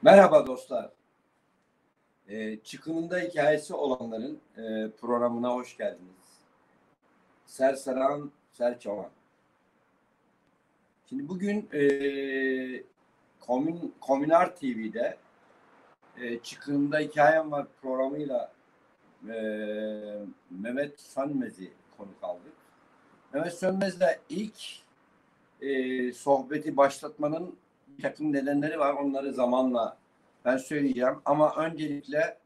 Merhaba dostlar. Çıkınında hikayesi olanların programına hoş geldiniz. Serseran Serçavan. Şimdi bugün Komünar TV'de Çıkınında Hikayem Var programıyla Mehmet Sönmez'i konuk aldık. Mehmet Sönmez'le ilk sohbeti başlatmanın bir takım nedenleri var. Onları zamanla ben söyleyeceğim. Ama öncelikle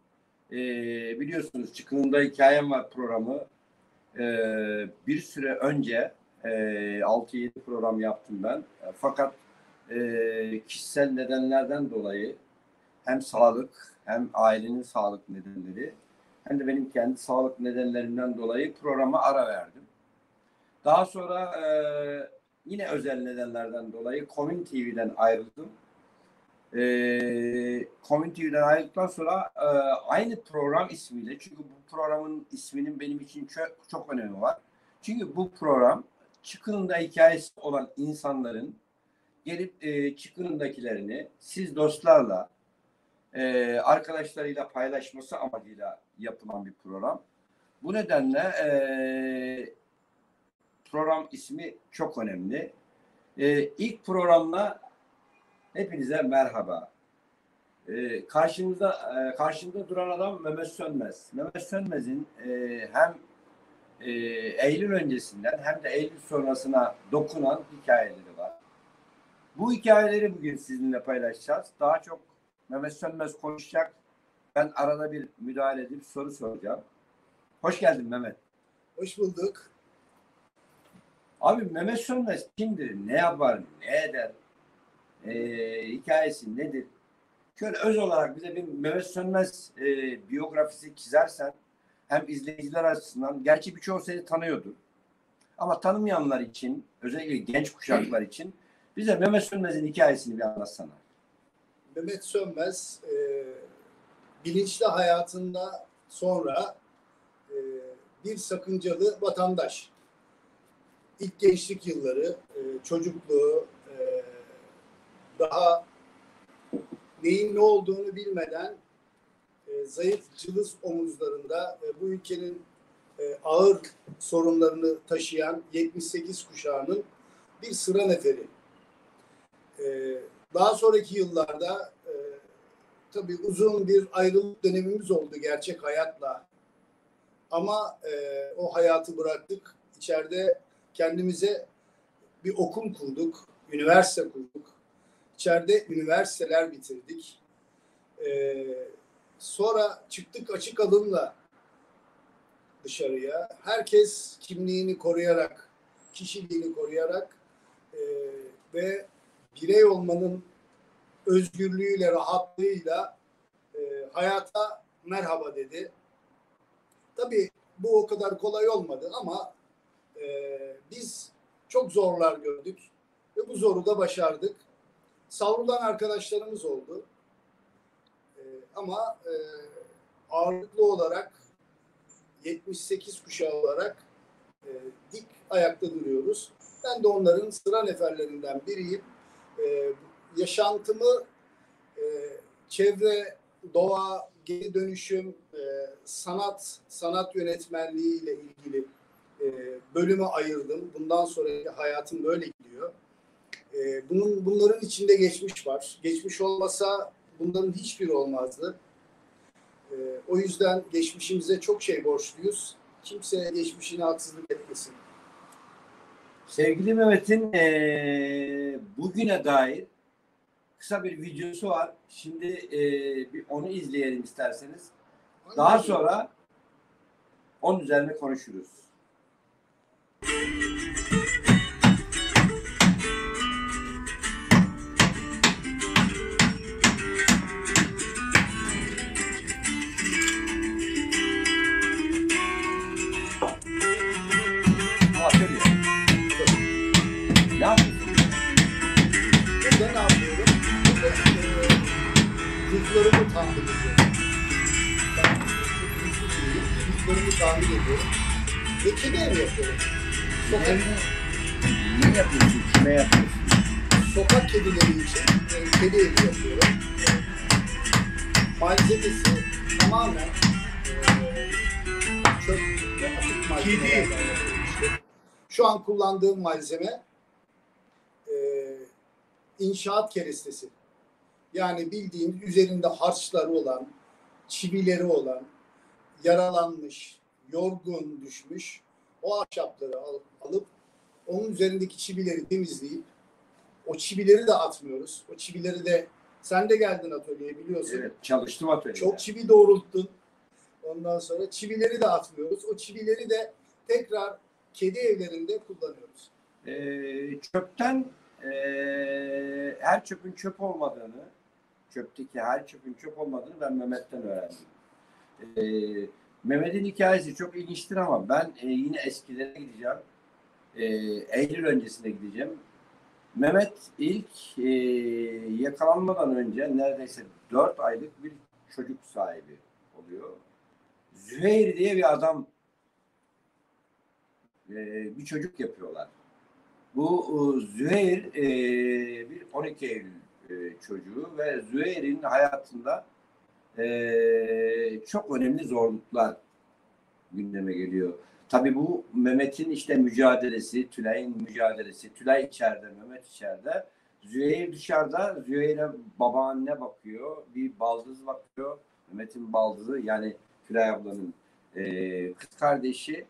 biliyorsunuz Çıkınında Hikayem Var programı bir süre önce 6-7 program yaptım ben. Fakat kişisel nedenlerden dolayı hem sağlık hem ailenin sağlık nedenleri hem de benim kendi sağlık nedenlerimden dolayı programa ara verdim. Daha sonra yine özel nedenlerden dolayı Komün TV'den ayrıldım. Komün TV'den ayrıldıktan sonra aynı program ismiyle, çünkü bu programın isminin benim için çok önemi var. Çünkü bu program çıkınında hikayesi olan insanların gelip çıkınındakilerini siz dostlarla, arkadaşlarıyla paylaşması amacıyla yapılan bir program. Bu nedenle program ismi çok önemli. İlk programla hepinize merhaba. Karşımda duran adam Mehmet Sönmez. Mehmet Sönmez'in hem Eylül öncesinden hem de Eylül sonrasına dokunan hikayeleri var. Bu hikayeleri bugün sizinle paylaşacağız. Daha çok Mehmet Sönmez konuşacak. Ben arada bir müdahale edip soru soracağım. Hoş geldin Mehmet. Hoş bulduk. Abi Mehmet Sönmez kimdir? Ne yapar? Ne eder? Hikayesi nedir? Şöyle öz olarak bize bir Mehmet Sönmez biyografisi çizersen hem izleyiciler açısından, gerçi birçoğu seni tanıyordur. Ama tanımayanlar için, özellikle genç kuşaklar için bize Mehmet Sönmez'in hikayesini bir anlatsana. Mehmet Sönmez bilinçli hayatında sonra bir sakıncalı vatandaş. İlk gençlik yılları, çocukluğu, daha neyin ne olduğunu bilmeden zayıf cılız omuzlarında bu ülkenin ağır sorunlarını taşıyan 78 kuşağının bir sıra neferi. Daha sonraki yıllarda tabii uzun bir ayrılık dönemimiz oldu gerçek hayatla. Ama o hayatı bıraktık. İçeride kendimize bir okul kurduk, üniversite kurduk. İçeride üniversiteler bitirdik. Sonra çıktık açık alımla dışarıya. Herkes kimliğini koruyarak, kişiliğini koruyarak ve birey olmanın özgürlüğüyle, rahatlığıyla hayata merhaba dedi. Tabii bu o kadar kolay olmadı ama biz çok zorlar gördük ve bu zoru da başardık. Savrulan arkadaşlarımız oldu. Ama ağırlıklı olarak 78 kuşağı olarak dik ayakta duruyoruz. Ben de onların sıra neferlerinden biriyim. Yaşantımı çevre, doğa, geri dönüşüm, sanat yönetmenliği ile ilgili bölüme ayırdım. Bundan sonraki hayatım böyle gidiyor. Bunların içinde geçmiş var. Geçmiş olmasa bunların hiçbiri olmazdı. O yüzden geçmişimize çok şey borçluyuz. Kimse geçmişine haksızlık etmesin. Sevgili Mehmet'in bugüne dair kısa bir videosu var. Şimdi bir onu izleyelim isterseniz. Daha sonra onun üzerine konuşuruz. Ne yapıyorsun? Burada ne yapıyorum? Kızlarımı tahmin ediyorum. Kızlarımı tahmin ediyorum. Ve kedi evi yapıyorum. Niye yapıyorsun? Kime yapıyorsun? Sokak kedileri için kedi evi yapıyorum. malzemesi tamamen çöp ve atık malzemelerden yapılmıştır. Şu an kullandığım malzeme inşaat kerestesi. Yani bildiğimiz üzerinde harçları olan, çivileri olan, yaralanmış, yorgun düşmüş o ahşapları alıp onun üzerindeki çivileri temizleyip o çivileri de atmıyoruz. O çivileri de sen de geldin atölyeye biliyorsun. Evet, çalıştım atölyede. Çok çivi doğrulttun. Ondan sonra çivileri de atmıyoruz. O çivileri de tekrar kedi evlerinde kullanıyoruz. Çöpten her çöpün çöp olmadığını, çöpteki her çöpün çöp olmadığını ben Mehmet'ten öğrendim. Mehmet'in hikayesi çok ilginçtir ama ben yine eskilere gideceğim. Eylül öncesine gideceğim. Mehmet ilk yakalanmadan önce neredeyse 4 aylık bir çocuk sahibi oluyor. Züheyr diye bir adam bir çocuk yapıyorlar. Bu Züheyr bir 12 Eylül çocuğu ve Züheyr'in hayatında çok önemli zorluklar gündeme geliyor. Tabii bu Mehmet'in işte mücadelesi, Tülay'ın mücadelesi. Tülay içeride, Mehmet içeride. Züheyr dışarıda. Züheyr'e babaanne bakıyor. Bir baldız bakıyor. Mehmet'in baldızı yani Tülay ablanın kız kardeşi.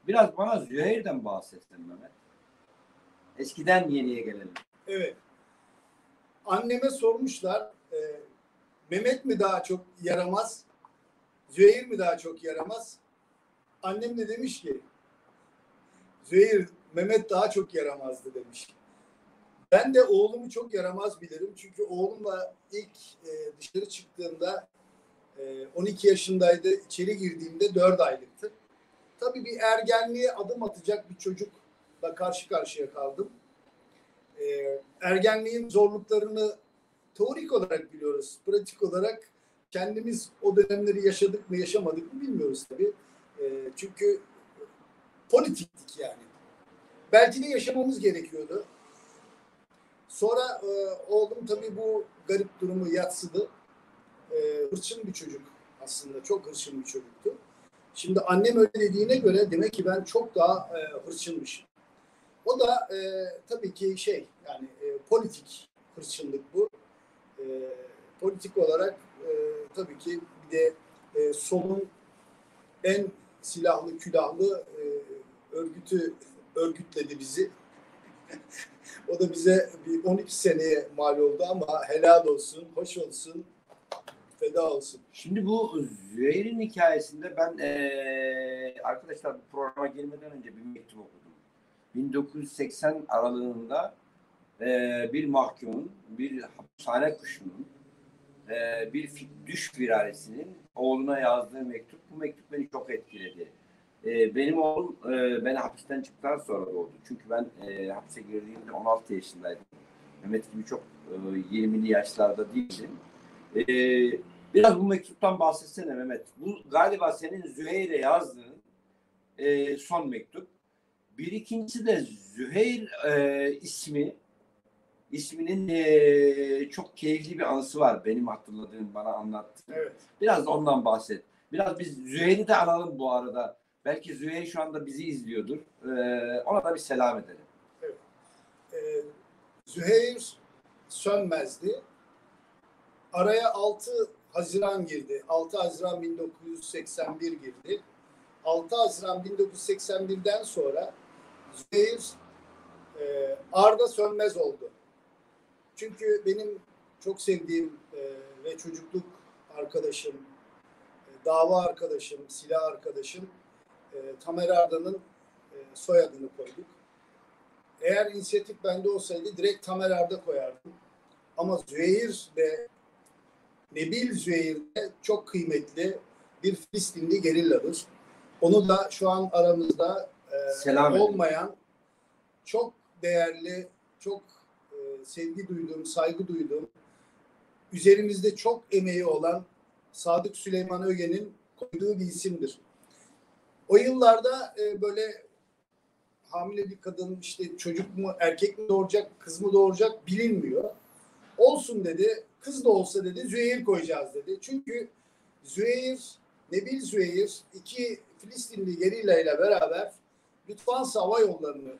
Biraz bana Züheyr'den bahsetsin Mehmet. Eskiden yeniye gelelim. Evet. Anneme sormuşlar Mehmet mi daha çok yaramaz? Züheyr mi daha çok yaramaz? Annem de demiş ki Züheyr, Mehmet daha çok yaramazdı demiş. Ben de oğlumu çok yaramaz bilirim. Çünkü oğlumla ilk dışarı çıktığımda 12 yaşındaydı. İçeri girdiğimde 4 aylıktı. Tabii bir ergenliğe adım atacak bir çocukla karşı karşıya kaldım. Ergenliğin zorluklarını teorik olarak biliyoruz. Pratik olarak kendimiz o dönemleri yaşadık mı yaşamadık mı bilmiyoruz tabii. Çünkü politiktik yani. Belki de yaşamamız gerekiyordu. Sonra oğlum tabii bu garip durumu yatsıdı. Hırçın bir çocuk aslında. Çok hırçın bir çocuktu. Şimdi annem öyle dediğine göre demek ki ben çok daha hırçınmışım. O da tabii ki yani politik hırçınlık bu. Politik olarak tabii ki bir de solun en silahlı külahlı örgütü örgütledi bizi. O da bize bir 12 seneye mal oldu ama helal olsun, hoş olsun, feda olsun. Şimdi bu Züheyr'in hikayesinde ben arkadaşlar bu programa girmeden önce bir mektup okudum. 1980 aralığında bir mahkumun, bir hapishane kuşunun, bir düş firarisinin oğluna yazdığı mektup. Bu mektup beni çok etkiledi. Benim oğlum beni hapisten çıktıktan sonra doğdu. Çünkü ben hapse girdiğimde 16 yaşındaydım. Mehmet gibi çok 20'li yaşlarda değildim. Biraz bu mektuptan bahsetsene Mehmet. Bu galiba senin Züheyr'e yazdığın son mektup. Bir ikincisi de Züheyr isminin çok keyifli bir anısı var. Benim hatırladığım, bana anlattığın. Evet. Biraz da ondan bahset. Biraz biz Züheyr'i de analım bu arada. Belki Züheyr şu anda bizi izliyordur. Ona da bir selam edelim. Evet. Züheyr Sönmez'di. Araya 6 Haziran girdi. 6 Haziran 1981 girdi. 6 Haziran 1981'den sonra Züheyr Arda Sönmez oldu. Çünkü benim çok sevdiğim ve çocukluk arkadaşım, dava arkadaşım, silah arkadaşım Tamer Arda'nın soyadını koyduk. Eğer inisiyatif bende olsaydı direkt Tamer Arda koyardım. Ama Züheyr ve Nebil Züheyr de çok kıymetli bir Filistinli gerilladır. Onu da şu an aramızda olmayan, çok değerli, çok sevgi duyduğum, saygı duyduğum, üzerimizde çok emeği olan Sadık Süleyman Öge'nin koyduğu bir isimdir. O yıllarda böyle hamile bir kadın işte çocuk mu, erkek mi doğuracak, kız mı doğuracak bilinmiyor. Olsun dedi. kız da olsa dedi Züeyir koyacağız dedi. Çünkü Nebil Züeyir iki Filistinli gerilla ile beraber Lufthansa Hava Yolları'nı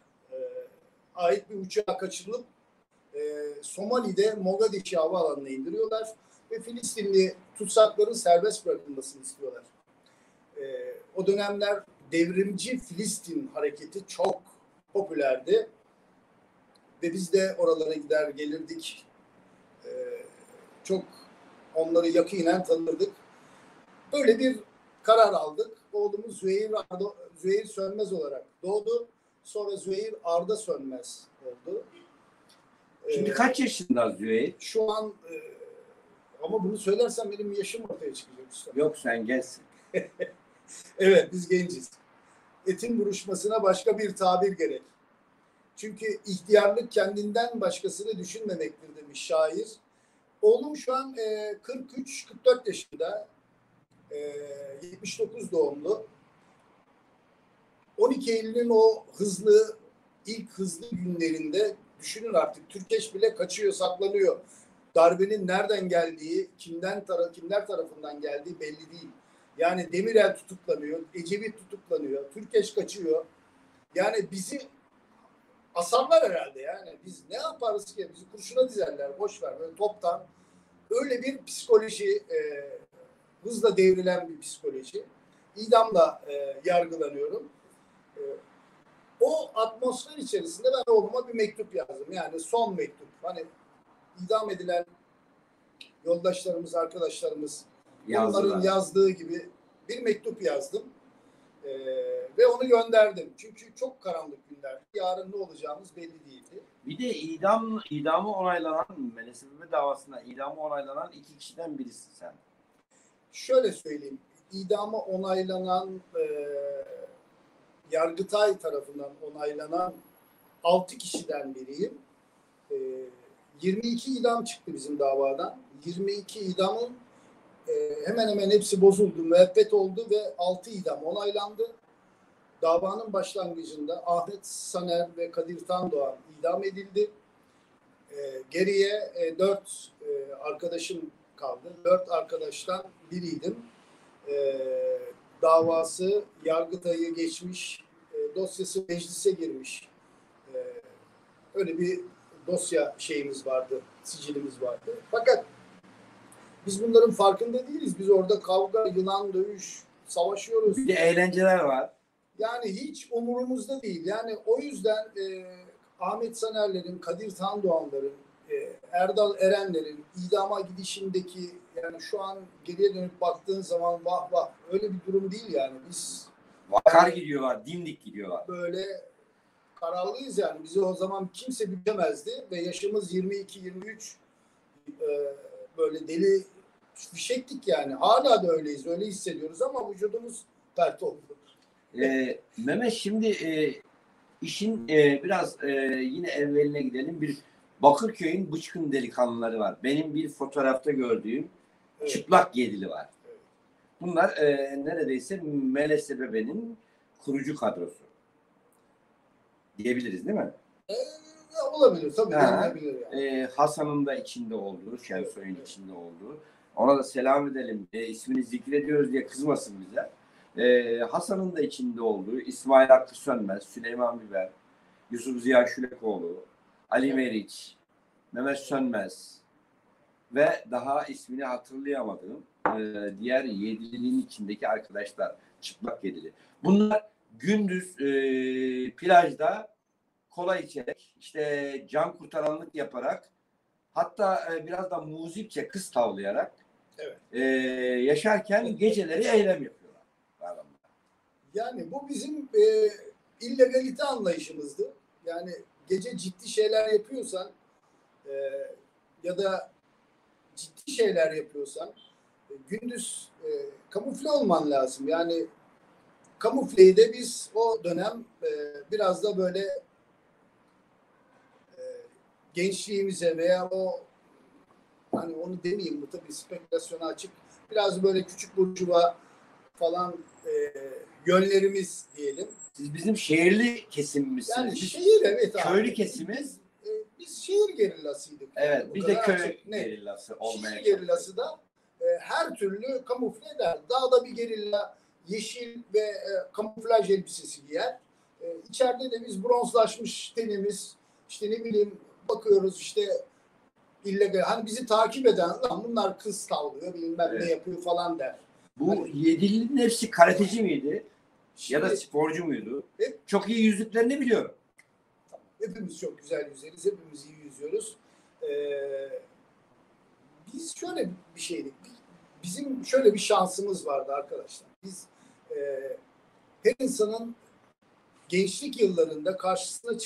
ait bir uçağa kaçırılıp Somali'de Mogadişi Havaalanı'na indiriyorlar ve Filistinli tutsakların serbest bırakılmasını istiyorlar. O dönemler devrimci Filistin hareketi çok popülerdi ve biz de oralara gider gelirdik. Çok onları yakinen tanırdık. Böyle bir karar aldık. Oğlumuz Züeyir Sönmez olarak doğdu. Sonra Züeyir Arda Sönmez oldu. Şimdi kaç yaşında Züeyir? Şu an ama bunu söylersem benim yaşım ortaya çıkacak usta. Yok, sen gençsin. Evet, biz genciz. Etin buruşmasına başka bir tabir gerek. Çünkü ihtiyarlık kendinden başkasını düşünmemektir demiş şair. Oğlum şu an 43-44 yaşında. 79 doğumlu. 12 Eylül'ün o ilk hızlı günlerinde düşünün artık Türkeş bile kaçıyor, saklanıyor. Darbenin nereden geldiği, kimler tarafından geldiği belli değil. Yani Demirel tutuklanıyor, Ecevit tutuklanıyor, Türkeş kaçıyor. Yani bizi asarlar herhalde yani. Biz ne yaparız ki? Bizi kurşuna dizerler, boş ver böyle toptan. Öyle bir psikoloji, hızla devrilen bir psikoloji. İdamla yargılanıyorum. O atmosfer içerisinde ben oğluma bir mektup yazdım. Yani son mektup. Hani idam edilen yoldaşlarımız, arkadaşlarımız onların yazdığı gibi bir mektup yazdım. Ve onu gönderdim. Çünkü çok karanlık günlerdi. Yarın ne olacağımız belli değildi. Bir de idamı onaylanan, MLSP davasında idamı onaylanan iki kişiden birisin sen. Şöyle söyleyeyim. İdamı onaylanan Yargıtay tarafından onaylanan 6 kişiden biriyim. 22 idam çıktı bizim davadan. 22 idamın hemen hemen hepsi bozuldu, müebbet oldu ve 6 idam onaylandı. Davanın başlangıcında Ahmet Saner ve Kadir Tandoğan idam edildi. Geriye 4 arkadaşım kaldı. 4 arkadaştan biriydim. Davası Yargıtay'ı geçmiş, dosyası meclise girmiş. Öyle bir dosya şeyimiz vardı, sicilimiz vardı. Fakat biz bunların farkında değiliz. Biz orada kavga, yılan, dövüş, savaşıyoruz. Bir de eğlenceler var. Yani hiç umurumuzda değil. Yani o yüzden Ahmet Saner'lerin, Kadir Tandoğan'ların, Erdal Erenler'in idama gidişindeki yani şu an geriye dönüp baktığın zaman vah vah öyle bir durum değil yani. Biz Vakar gidiyorlar, dimdik gidiyorlar. böyle kararlıyız yani. Bizi o zaman kimse bilemezdi ve yaşımız 22-23 böyle deli fişektik yani. Hala da öyleyiz. Öyle hissediyoruz ama vücudumuz pert oldu. Mehmet şimdi işin biraz yine evveline gidelim. Bir Bakırköy'ün bıçkın delikanlıları var. Benim bir fotoğrafta gördüğüm çıplak yedili var. Evet. Bunlar neredeyse MLSP'nin kurucu kadrosu. Diyebiliriz değil mi? Olabilir tabii. Yani. Hasan'ın da içinde olduğu, Şensoy'un içinde olduğu. Ona da selam edelim. İsmini zikrediyoruz diye kızmasın bize. Hasan'ın da içinde olduğu İsmail Hakkı Sönmez, Süleyman Biber, Yusuf Ziya Şülekoğlu, Ali Meriç, Mehmet Sönmez ve daha ismini hatırlayamadığım diğer yedilinin içindeki arkadaşlar, çıplak yedili. Bunlar gündüz plajda kola içerek, işte can kurtaranlık yaparak, hatta biraz da muzipçe kız tavlayarak yaşarken geceleri eylem yapıyorlar. Yani bu bizim illegalite anlayışımızdı. Yani gece ciddi şeyler yapıyorsan ya da ciddi şeyler yapıyorsan gündüz kamufle olman lazım. Yani kamufleyi de biz o dönem biraz da böyle gençliğimize veya o hani onu demeyeyim bu tabii spekülasyona açık biraz böyle küçük burjuva falan yönlerimiz diyelim. Siz bizim şehirli kesimimizsiniz. Yani şehir evet abi. Köylü kesimiz. Biz şehir gerillasıydık. Evet, Bu biz de kadar köy açık, net. gerillası olmaya Şehir çalıştık. gerillası da her türlü kamufle eder. Dağda bir gerilla yeşil ve kamuflaj elbisesi giyer. İçeride de biz bronzlaşmış tenimiz, işte ne bileyim bakıyoruz işte illegal, hani bizi takip eden lan bunlar kız tavlıyor bilmem Evet. ne yapıyor falan der. Bu Hani- yedilinin hepsi karateci miydi? Ya da Şimdi sporcu muydu? hep- Çok iyi yüzdüklerini biliyorum. hepimiz çok güzel yüzeriz, hepimiz iyi yüzüyoruz. Biz şöyle bir şeydik. Bizim şöyle bir şansımız vardı arkadaşlar. Biz her insanın gençlik yıllarında karşısına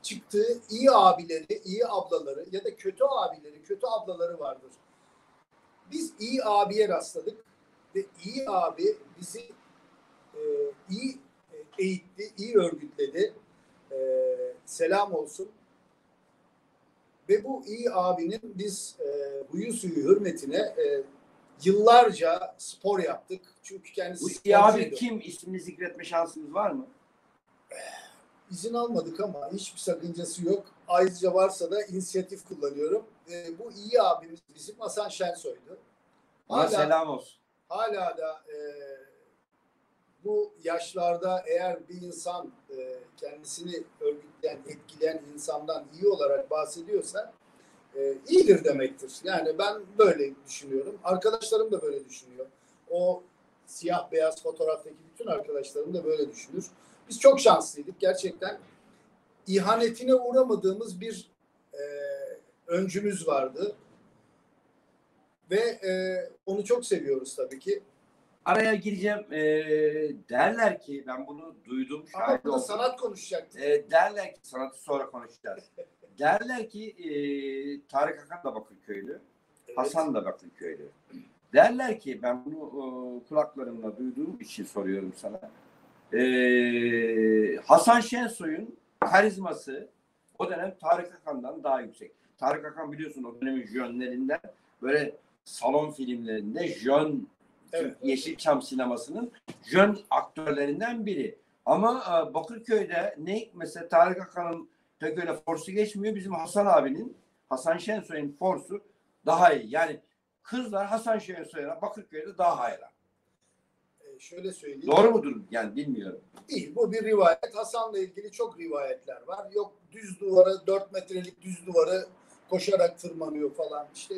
çıktığı iyi abileri, iyi ablaları ya da kötü abileri, kötü ablaları vardır. Biz iyi abiye rastladık ve iyi abi bizi iyi eğitti, iyi örgütledi. Selam olsun. Ve bu iyi abinin biz huyu suyu hürmetine yıllarca spor yaptık. Çünkü kendisi Bu iyi abi sporcuydu. kim? İsmini zikretme şansımız var mı? İzin almadık ama hiçbir sakıncası yok. Ayrıca varsa da inisiyatif kullanıyorum. Bu iyi abimiz bizim Hasan Şensoy'du. Ona selam olsun. Hala da bu yaşlarda eğer bir insan kendisini örgütleyen, etkileyen insandan iyi olarak bahsediyorsa iyidir demektir. Yani ben böyle düşünüyorum. Arkadaşlarım da böyle düşünüyor. O siyah beyaz fotoğraftaki bütün arkadaşlarım da böyle düşünür. Biz çok şanslıydık. Gerçekten ihanetine uğramadığımız bir öncümüz vardı. Ve onu çok seviyoruz tabii ki. Araya gireceğim. Derler ki ben bunu duydum. Ama Şahit burada oldum. sanat konuşacaktık. Derler ki sanatı sonra konuşacağız. Derler ki Tarık Akan da Bakırköylü. Evet. Hasan da Bakırköylü. Derler ki ben bunu kulaklarımla duyduğum için soruyorum sana. Hasan Şensoy'un karizması o dönem Tarık Akan'dan daha yüksek. Tarık Akan biliyorsun o dönemin jönlerinden böyle salon filmlerinde jön Evet. Yeşilçam sinemasının jön aktörlerinden biri. Ama Bakırköy'de ne mesela Tarık Akan'ın pek öyle forsu geçmiyor. Bizim Hasan abinin, Hasan Şensoy'un forsu daha iyi. Yani kızlar Hasan Şensoy'a Bakırköy'de daha hayran. Şöyle söyleyeyim. Doğru mudur? Yani bilmiyorum. Değil. Bu bir rivayet. Hasan'la ilgili çok rivayetler var. Yok düz duvara, 4 metrelik düz duvarı koşarak tırmanıyor falan. İşte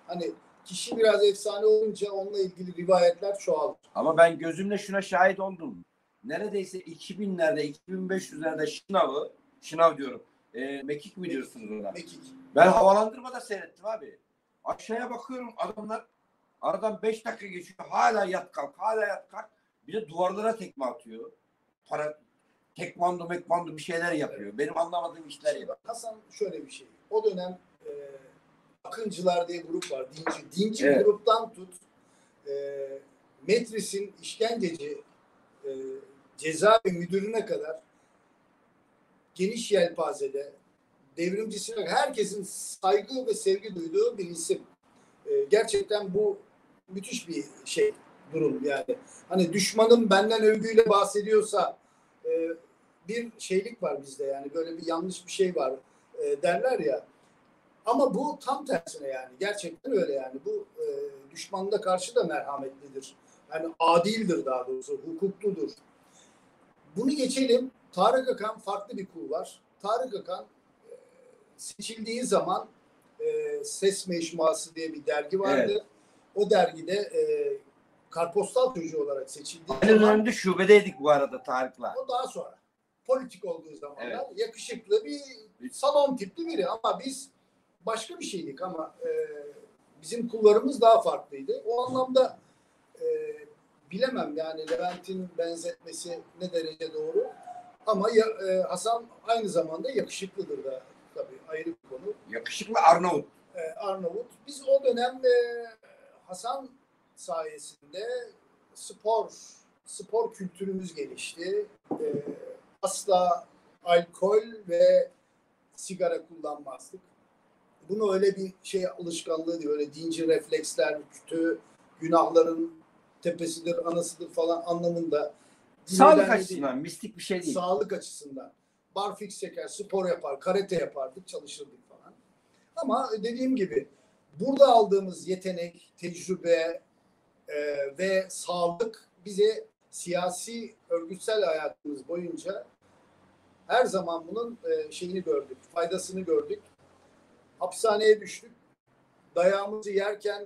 hani kişi biraz efsane olunca onunla ilgili rivayetler çoğalır. Ama ben gözümle şuna şahit oldum. Neredeyse 2000'lerde, 2500'lerde şınav diyorum. Mekik mi diyorsunuz ona? Mekik. Ben havalandırmada seyrettim abi. Aşağıya bakıyorum adamlar aradan 5 dakika geçiyor. Hala yat kalk, hala yat kalk. Bir de duvarlara tekme atıyor. Tekvando bir şeyler yapıyor. Benim anlamadığım işler yapıyor. Hasan şöyle bir şey. O dönem Akıncılar diye grup var. Dinci Evet. gruptan tut Metris'in işkenceci cezaevi müdürüne kadar geniş yelpazede devrimcisine herkesin saygı ve sevgi duyduğu bir isim. Gerçekten bu müthiş bir şey durum yani. Hani düşmanım benden övgüyle bahsediyorsa bir şeylik var bizde yani böyle bir yanlış bir şey var derler ya. Ama bu tam tersine yani. Gerçekten öyle yani. Bu düşmanına karşı da merhametlidir. Yani adildir daha doğrusu. Hukukludur. Bunu geçelim. Tarık Akan farklı bir kul var. Tarık Akan seçildiği zaman Ses Mecmuası diye bir dergi vardı. Evet. O dergide karpostal çocuğu olarak seçildiği Aynı zaman dönemde şubedeydik bu arada Tarık'la. o daha sonra politik olduğu zamanlar Evet. yakışıklı bir salon tipli biri ama biz başka bir şeydik ama bizim kullarımız daha farklıydı. O anlamda bilemem yani Levent'in benzetmesi ne derece doğru ama Hasan aynı zamanda yakışıklıdır da tabii ayrı bir konu. Yakışıklı Arnavut. Arnavut. Biz o dönem Hasan sayesinde spor kültürümüz gelişti. Asla alkol ve sigara kullanmazdık. Bunu öyle bir şey alışkanlığı değil. Öyle dinci refleksler, kötü günahların tepesidir, anasıdır falan anlamında. Sağlık açısından mistik bir şey değil. Sağlık açısından. barfiks çeker, spor yapar, karate yapardık, çalışırdık falan. Ama dediğim gibi burada aldığımız yetenek, tecrübe ve sağlık bize siyasi, örgütsel hayatımız boyunca her zaman bunun şeyini gördük, faydasını gördük. Hapishaneye düştük. Dayağımızı yerken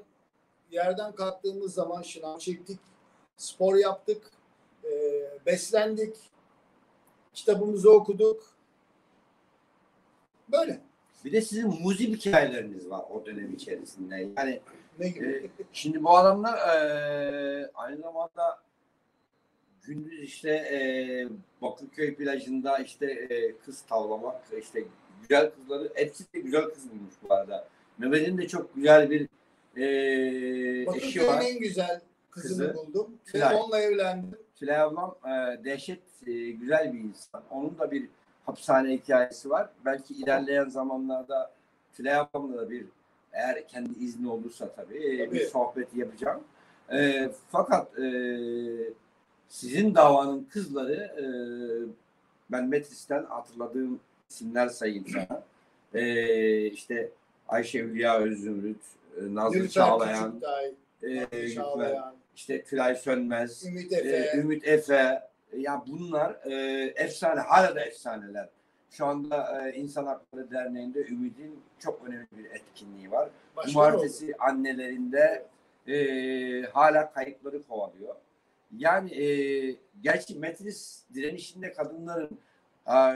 yerden kalktığımız zaman şınav çektik, spor yaptık, beslendik, kitabımızı okuduk. Böyle. Bir de sizin muzip hikayeleriniz var o dönem içerisinde. Yani Ne gibi? şimdi bu adamlar aynı zamanda gündüz işte Bakırköy plajında işte kız tavlamak, işte güzel kızları, hepsi de güzel kız bulmuş bu arada. Mehmet'in de çok güzel bir eşi var. Bakırköy'ün en güzel kızını buldum. Tülay. Ve onunla evlendim. Tülay ablam dehşet güzel bir insan. Onun da bir hapishane hikayesi var. Belki ilerleyen zamanlarda Tülay ablamla da bir, eğer kendi izni olursa tabii. Bir sohbet yapacağım. Fakat sizin davanın kızları ben Metris'ten hatırladığım isimler sayayım sana. İşte Ayşe Hülya Özümrüt, Nazlı Çağlayan, Çağlayan, işte Tülay Sönmez, Ümit Efe. Ya bunlar efsane, hala da efsaneler. Şu anda İnsan Hakları Derneği'nde Ümit'in çok önemli bir etkinliği var. Cumartesi annelerinde hala kayıpları kovalıyor. Yani gerçi Metris direnişinde kadınların,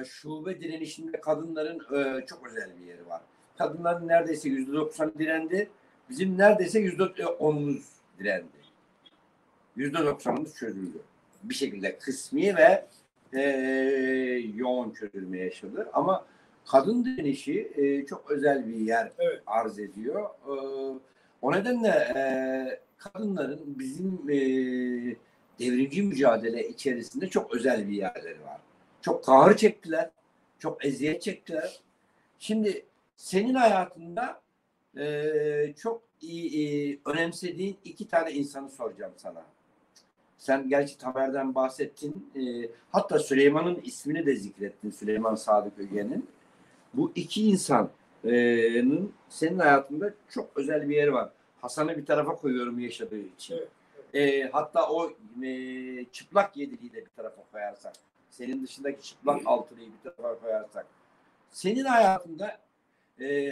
şube direnişinde kadınların çok özel bir yeri var. Kadınların neredeyse %90 direndi. Bizim neredeyse %10'umuz direndi. %90'ımız çözüldü. Bir şekilde kısmi ve yoğun çözülme yaşadı. Ama kadın direnişi çok özel bir yer arz ediyor. O nedenle kadınların bizim devrimci mücadele içerisinde çok özel bir yerleri var. Çok kahır çektiler. Çok eziyet çektiler. Şimdi senin hayatında çok iyi önemsediğin iki tane insanı soracağım sana. Sen gerçi Tamer'den bahsettin. Hatta Süleyman'ın ismini de zikrettin. Süleyman Sadık Öge'nin. Bu iki insanın senin hayatında çok özel bir yeri var. Hasan'ı bir tarafa koyuyorum yaşadığı için. Hatta o çıplak yediliği de bir tarafa koyarsak. Senin dışındaki çıplak altılıyı bir tarafa koyarsak. Senin hayatında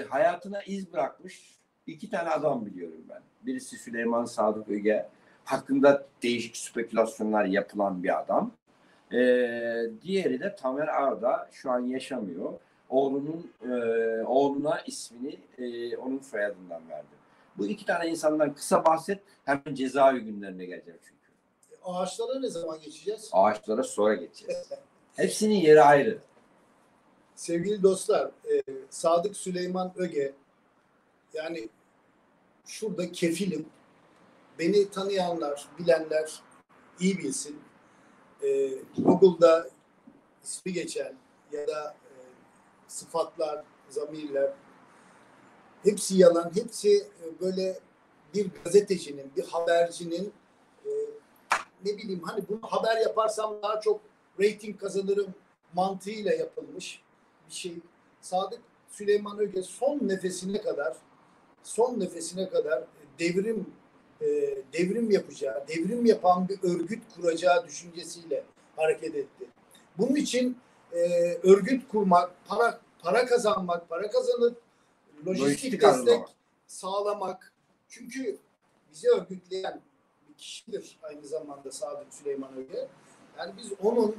hayatına iz bırakmış iki tane adam biliyorum ben. Birisi Süleyman Sadık Öge. Hakkında değişik spekülasyonlar yapılan bir adam. Diğeri de Tamer Arda, şu an yaşamıyor. Oğluna ismini onun soyadından verdi. Bu iki tane insandan kısa bahset. Hemen cezaevi günlerine geleceğim çünkü. Ağaçlara ne zaman geçeceğiz? Ağaçlara sonra geçeceğiz. Hepsinin yeri ayrı. Sevgili dostlar, Sadık Süleyman Öge, yani şurada kefilim. Beni tanıyanlar, bilenler iyi bilsin. Google'da ismi geçen ya da sıfatlar, zamirler hepsi yalan, hepsi böyle bir gazetecinin, bir habercinin ne bileyim hani bunu haber yaparsam daha çok reyting kazanırım mantığıyla yapılmış bir şey. Sadık Süleyman Öge son nefesine kadar devrim yapacağı, devrim yapan bir örgüt kuracağı düşüncesiyle hareket etti. Bunun için örgüt kurmak, para kazanmak, para kazanıp lojistik destek sağlamak. Çünkü bizi örgütleyen bir kişidir aynı zamanda Sadık Süleyman Öge. Yani biz onun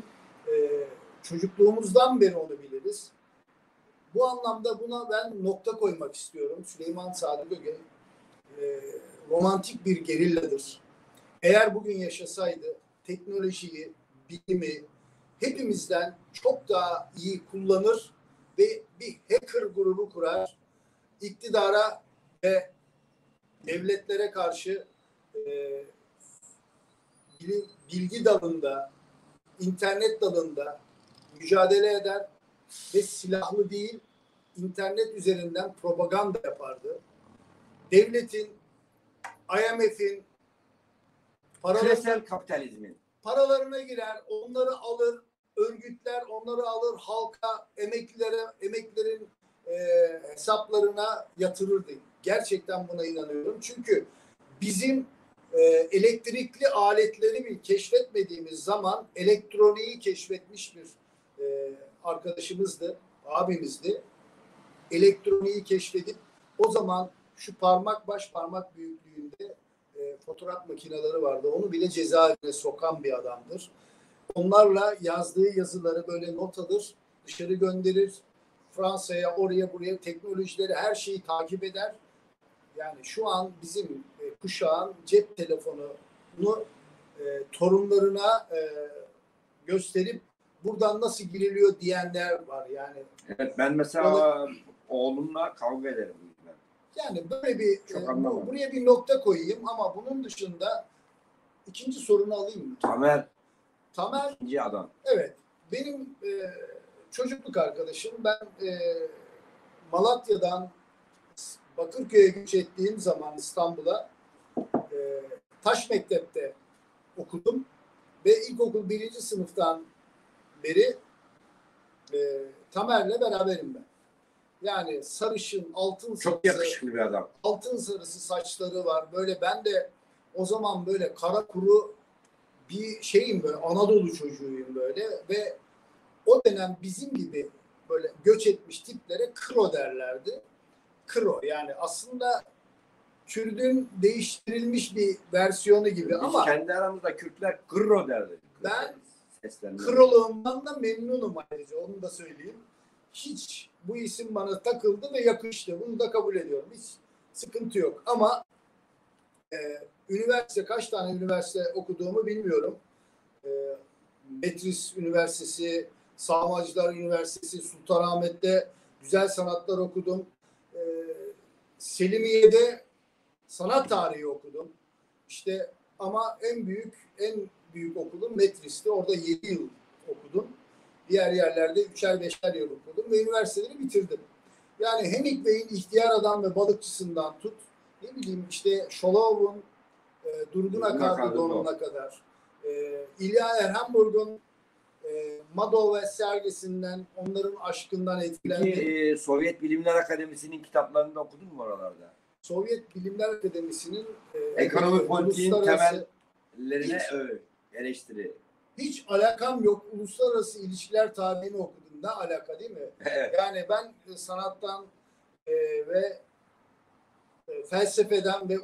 çocukluğumuzdan beri onu biliriz. Bu anlamda buna ben nokta koymak istiyorum. Süleyman Sadık Öge romantik bir gerilladır. Eğer bugün yaşasaydı teknolojiyi, bilimi hepimizden çok daha iyi kullanır ve bir hacker grubu kurar, iktidara ve devletlere karşı bilgi dalında, internet dalında mücadele eder ve silahlı değil, internet üzerinden propaganda yapardı. Devletin, IMF'in küresel kapitalizmin paralarına girer, onları alır, örgütler onları alır halka, emeklilerin hesaplarına yatırırdı. Gerçekten buna inanıyorum. Çünkü bizim elektrikli aletleri bir keşfetmediğimiz zaman elektroniği keşfetmiş bir arkadaşımızdı, abimizdi. Elektroniği keşfedip o zaman şu baş parmak büyüklüğünde fotoğraf makineleri vardı. Onu bile cezaevine sokan bir adamdır. Onlarla yazdığı yazıları böyle not alır, dışarı gönderir. Fransa'ya, oraya buraya teknolojileri, her şeyi takip eder. Yani şu an bizim kuşağın cep telefonunu torunlarına gösterip buradan nasıl giriliyor diyenler var. Yani Evet, ben mesela oğlumla kavga ederim. yani böyle bir buraya bir nokta koyayım ama bunun dışında ikinci sorunu alayım mı? Tamer ikinci adam. Evet. Benim çocukluk arkadaşım. Ben Malatya'dan Bakırköy'e göç ettiğim zaman İstanbul'a Taş Mektep'te okudum ve ilkokul 1. sınıftan beri Tamer'le beraberim ben. Yani sarışın, altın çok sarısı, yakışıklı bir adam. Altın sarısı saçları var. Böyle ben de o zaman böyle kara kuru bir şeyim, böyle Anadolu çocuğuyum böyle ve o dönem bizim gibi böyle göç etmiş tiplere kro derlerdi. Kro yani aslında Kürdün değiştirilmiş bir versiyonu gibi. Biz ama kendi aramızda Kürtler kırro derdik. Ben kroluğumdan da memnunum ayrıca, onu da söyleyeyim. Hiç bu isim bana takıldı ve yakıştı. Bunu da kabul ediyorum. Hiç sıkıntı yok. Ama üniversite, kaç tane üniversite okuduğumu bilmiyorum. Metris Üniversitesi, Sağmacılar Üniversitesi, Sultanahmet'te güzel sanatlar okudum. Selimiye'de sanat tarihi okudum. İşte ama en büyük okulum Metris'te. Orada 7 yıl okudum. Diğer yerlerde 3'er 5'er yıl okudum ve üniversiteleri bitirdim. Yani Hemingway'in İhtiyar Adam ve Balıkçısından tut, ne bileyim işte Şolov'un Durgun Akarlı Donuna kadar, İlya Erhamburg'un Mado ve sergisinden, onların aşkından etkilendim. Peki Sovyet Bilimler Akademisi'nin kitaplarını da okudun mu oralarda? Sovyet Bilimler Akademisi'nin ekonomi politiğin temellerine eleştiri. Hiç alakam yok. Uluslararası ilişkiler tarihini okudum. Ne alaka, değil mi? Evet. Yani ben sanattan ve felsefeden ve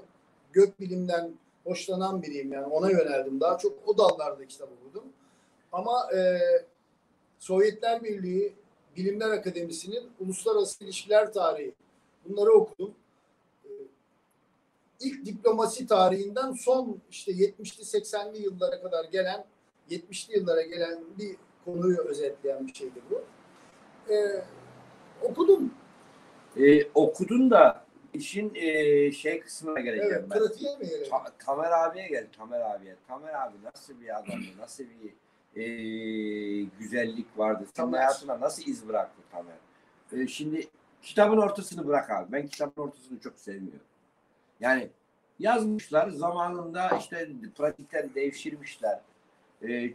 gökbilimden hoşlanan biriyim. Yani ona yöneldim. Daha çok o dallarda kitap okudum. Ama Sovyetler Birliği Bilimler Akademisi'nin uluslararası ilişkiler tarihi, bunları okudum. İlk diplomasi tarihinden son işte 70'li 80'li yıllara kadar gelen, 70'li yıllara gelen bir konuyu özetleyen bir şeydi bu. Okudum. Okudun da işin şey kısmına geleceğim evet, ben. Pratiğe mi gelelim? Tamer abiye gel, Tamer abiye. Tamer abi nasıl bir adamdı, nasıl bir güzellik vardı. Senin hayatına nasıl iz bıraktı Tamer? Şimdi kitabın ortasını bırak abi. Ben kitabın ortasını çok sevmiyorum. Yani yazmışlar zamanında, işte pratikten devşirmişler.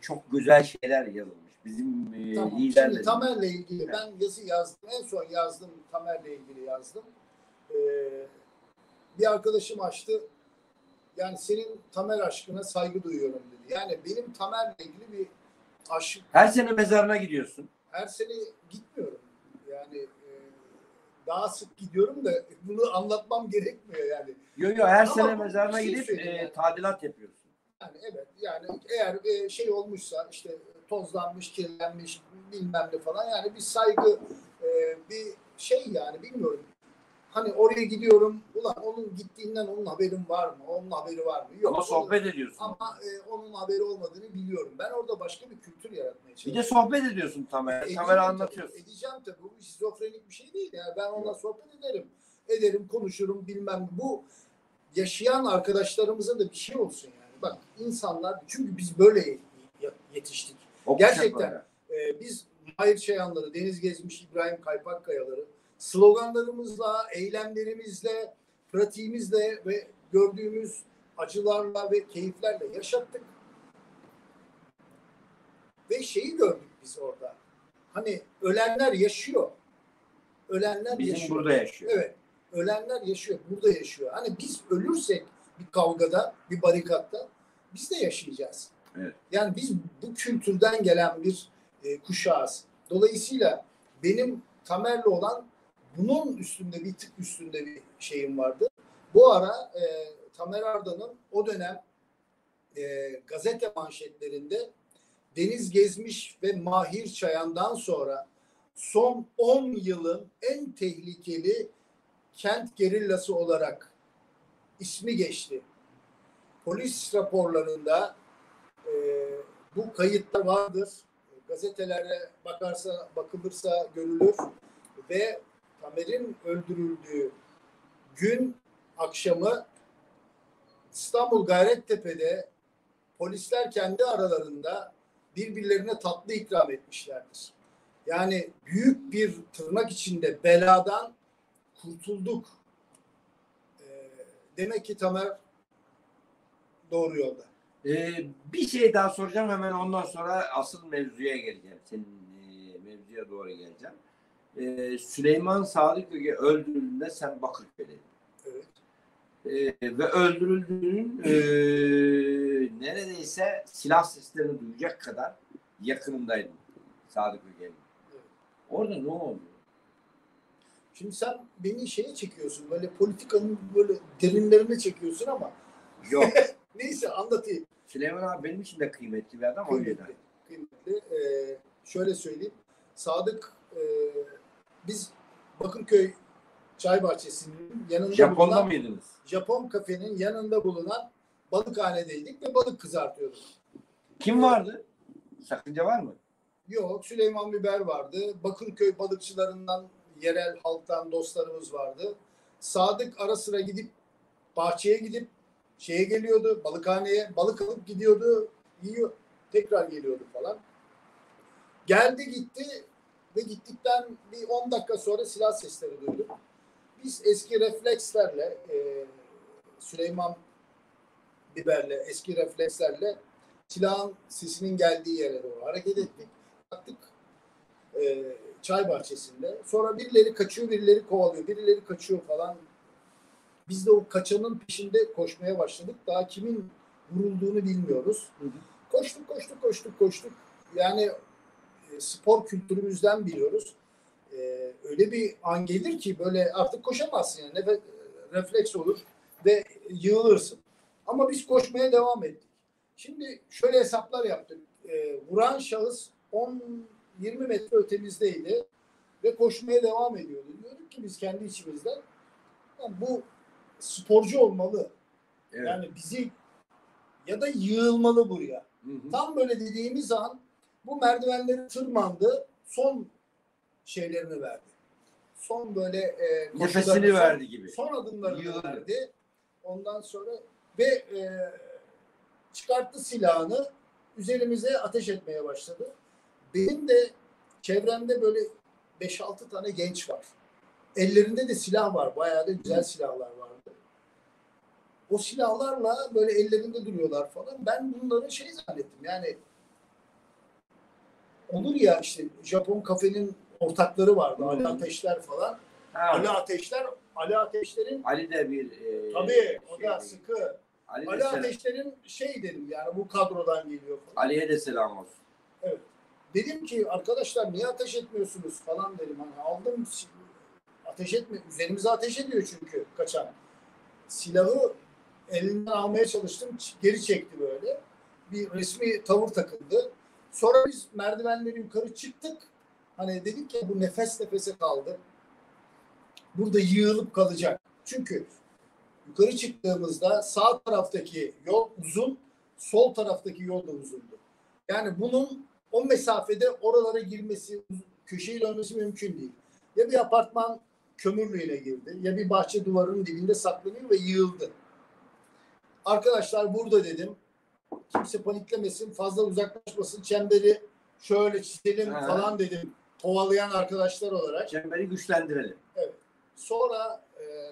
Çok güzel şeyler yazılmış. Bizim tamam. liderler. Şimdi Tamer'le ilgili ben yazı yazdım. En son yazdım, Tamer'le ilgili yazdım. Bir arkadaşım açtı. Yani senin Tamer aşkına saygı duyuyorum dedi. Yani benim Tamer'le ilgili bir aşk. Her sene mezarına gidiyorsun. Her sene gitmiyorum. Yani daha sık gidiyorum da bunu anlatmam gerekmiyor yani. Yok her ama sene mezarına şey gidip yani. tadilat yapıyorsun. Yani evet, yani eğer şey olmuşsa, işte tozlanmış, kirlenmiş bilmem ne falan, yani bir saygı, bir şey yani, bilmiyorum. Hani oraya gidiyorum, ulan onun gittiğinden onun haberim var mı? Onun haberi var mı? Yok. Ama sohbet ediyorsun. Ama onun haberi olmadığını biliyorum. Ben orada başka bir kültür yaratmaya çalışıyorum. Bir de sohbet ediyorsun Tamer'e. Tamer'e anlatıyorsun. Edeceğim tabii. Bu şizofrenik bir şey değil. Yani ben onunla sohbet ederim, konuşurum bilmem. Bu yaşayan arkadaşlarımıza da bir şey olsun yani. Bak insanlar, çünkü biz böyle yetiştik. Gerçekten biz Mahir Çayanları, Deniz Gezmiş İbrahim Kaypakkayaları sloganlarımızla, eylemlerimizle, pratiğimizle ve gördüğümüz acılarla ve keyiflerle yaşattık. Ve şeyi gördük biz orada. Hani ölenler yaşıyor. Ölenler Bizim yaşıyor. burada yaşıyor. Evet. Ölenler yaşıyor. Burada yaşıyor. Hani biz ölürsek bir kavgada, bir barikatta biz de yaşayacağız. Evet. Yani biz bu kültürden gelen bir kuşağız. Dolayısıyla benim Tamer'le olan bunun üstünde bir tık üstünde bir şeyim vardı. Bu ara Tamer Arda'nın o dönem gazete manşetlerinde Deniz Gezmiş ve Mahir Çayan'dan sonra son 10 yılın en tehlikeli kent gerillası olarak ismi geçti. Polis raporlarında bu kayıtlar vardır. Gazetelere bakılırsa görülür ve Tamer'in öldürüldüğü gün akşamı İstanbul Gayrettepe'de polisler kendi aralarında birbirlerine tatlı ikram etmişlerdir. Yani büyük bir tırnak içinde beladan kurtulduk. Demek ki Tamer doğru yolda. Bir şey daha soracağım, hemen ondan sonra asıl mevzuya geleceğim. Senin mevzuya doğru geleceğim. Süleyman Sadık Öge öldürüldüğünde sen Bakırköy'deydin. Evet. Ve öldürüldüğünün neredeyse silah seslerini duyacak kadar yakınındaydın Sadık Öge'nin. Evet. Orada ne oldu? Şimdi sen beni şeye çekiyorsun, böyle politikanın böyle derinlerine çekiyorsun ama Yok. neyse anlatayım. Süleyman abi benim için de kıymetli bir adam, o yüzden. Kıymetli. Şöyle söyleyeyim. Sadık biz Bakırköy Çay Bahçesi'nin yanında Japon'da bulunan mıydınız? Japon kafenin yanında bulunan balıkhanedeydik ve balık kızartıyorduk. Kim vardı? Sakınca var mı? Yok, Süleyman Biber vardı. Bakırköy balıkçılarından, yerel halktan dostlarımız vardı. Sadık ara sıra gidip bahçeye gidip şeye geliyordu, balıkhaneye balık alıp gidiyordu, yiyor, tekrar geliyordu falan. Geldi gitti ve gittikten bir 10 dakika sonra silah sesleri duyduk. Biz eski reflekslerle Süleyman Biber'le eski reflekslerle silahın sesinin geldiği yere doğru hareket ettik. Baktık çay bahçesinde. Sonra birileri kaçıyor, birileri kovalıyor, birileri kaçıyor falan. Biz de o kaçanın peşinde koşmaya başladık. Daha kimin vurulduğunu bilmiyoruz. Koştuk. Yani spor kültürümüzden biliyoruz. Öyle bir an gelir ki böyle artık koşamazsın yani. Refleks olur ve yığılırsın. Ama biz koşmaya devam ettik. Şimdi şöyle hesaplar yaptık. Vuran şahıs 10-20 metre ötemizdeydi ve koşmaya devam ediyordu. Diyorduk ki biz kendi içimizden bu sporcu olmalı. Evet. Yani bizi ya da yığılmalı buraya. Hı. Tam böyle dediğimiz an bu merdivenleri tırmandı. Son şeylerini verdi. Son böyle nefesini verdi gibi. Son adımlarını Yığıldı. verdi. Ondan sonra ve çıkarttı silahını, üzerimize ateş etmeye başladı. Benim de çevremde böyle 5-6 tane genç var. Ellerinde de silah var. Bayağı da güzel silahlar vardı. O silahlarla böyle ellerinde duruyorlar falan. Ben bunları şey zannettim. Yani olur ya işte Japon kafenin ortakları vardı. Ali Ateşler falan. Ha. Ali Ateşler'in Ali de bir tabii o da sıkı. Ali selam. Ateşler'in şey dedim yani bu kadrodan geliyor falan. Ali'ye de selam olsun. Evet. Dedim ki arkadaşlar niye ateş etmiyorsunuz falan dedim. Hani aldım ateş etme. Üzerimize ateş ediyor çünkü kaçan. Silahı elinden almaya çalıştım. Geri çekti böyle. Bir resmi tavır takıldı. Sonra biz merdivenleri yukarı çıktık. Hani dedik ki bu nefes nefese kaldı. Burada yığılıp kalacak. Çünkü yukarı çıktığımızda sağ taraftaki yol uzun, sol taraftaki yol da uzundu. Yani bunun o mesafede oralara girmesi, köşeyi dönmesi mümkün değil. Ya bir apartman kömürlüğüyle girdi, ya bir bahçe duvarının dibinde saklanıyor ve yığıldı. Arkadaşlar burada dedim. Kimse paniklemesin, fazla uzaklaşmasın, çemberi şöyle çizelim falan dedim. Kovalayan arkadaşlar olarak. Çemberi güçlendirelim. Evet. Sonra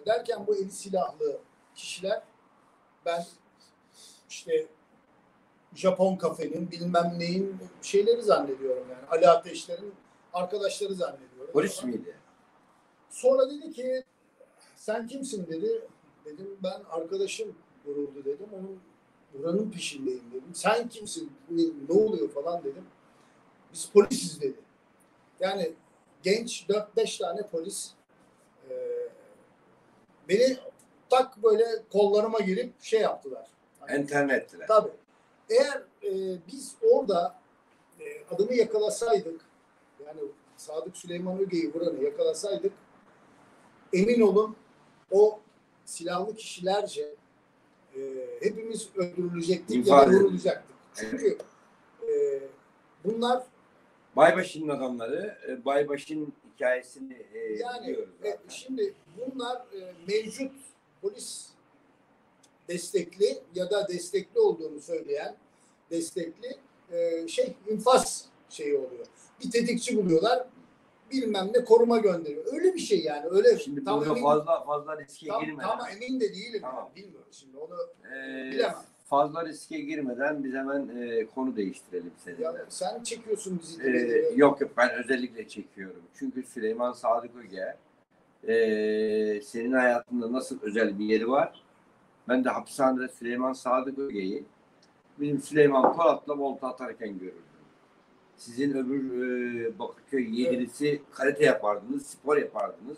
derken bu eli silahlı kişiler ben işte Japon kafenin bilmem neyin şeyleri zannediyorum yani. Ali Ateşler'in arkadaşları zannediyorum. Polis miydi? Sonra dedi ki sen kimsin dedi. Dedim ben arkadaşım vuruldu dedim. Onun buranın peşindeyim dedim. Sen kimsin? Ne oluyor falan dedim. Biz polisiz dedi. Yani genç 4-5 tane polis beni tak böyle kollarıma girip şey yaptılar. Hani, Enternettiler. tabii. Eğer biz orada adamı yakalasaydık, yani Sadık Süleyman Öge'yi vuranı yakalasaydık, emin olun o silahlı kişilerce hepimiz öldürülecektik ya da vurulacaktık. Çünkü bunlar Baybaşı'nın adamları, Baybaşı'nın hikayesini yani biliyoruz zaten. şimdi bunlar mevcut polis destekli ya da destekli olduğunu söyleyen destekli infaz şeyi oluyor. Bir tetikçi buluyorlar, bilmem ne koruma gönderiyor. Öyle bir şey yani. Öyle Şimdi tam burada emin, fazla riske girmeden. tam emin de değilim. Tamam. Yani, bilmiyorum şimdi onu bilemem. Fazla riske girmeden biz hemen konu değiştirelim seninle. Ya, sen çekiyorsun bizi. Yok ben özellikle çekiyorum. Çünkü Süleyman Sadık Öge senin hayatında nasıl özel bir yeri var? Ben de hapishanede Süleyman Sadık Öge'yi bizim Süleyman Polat'la volta atarken görürdüm. Sizin öbür Bakırköy yeğenisi karate yapardınız, spor yapardınız.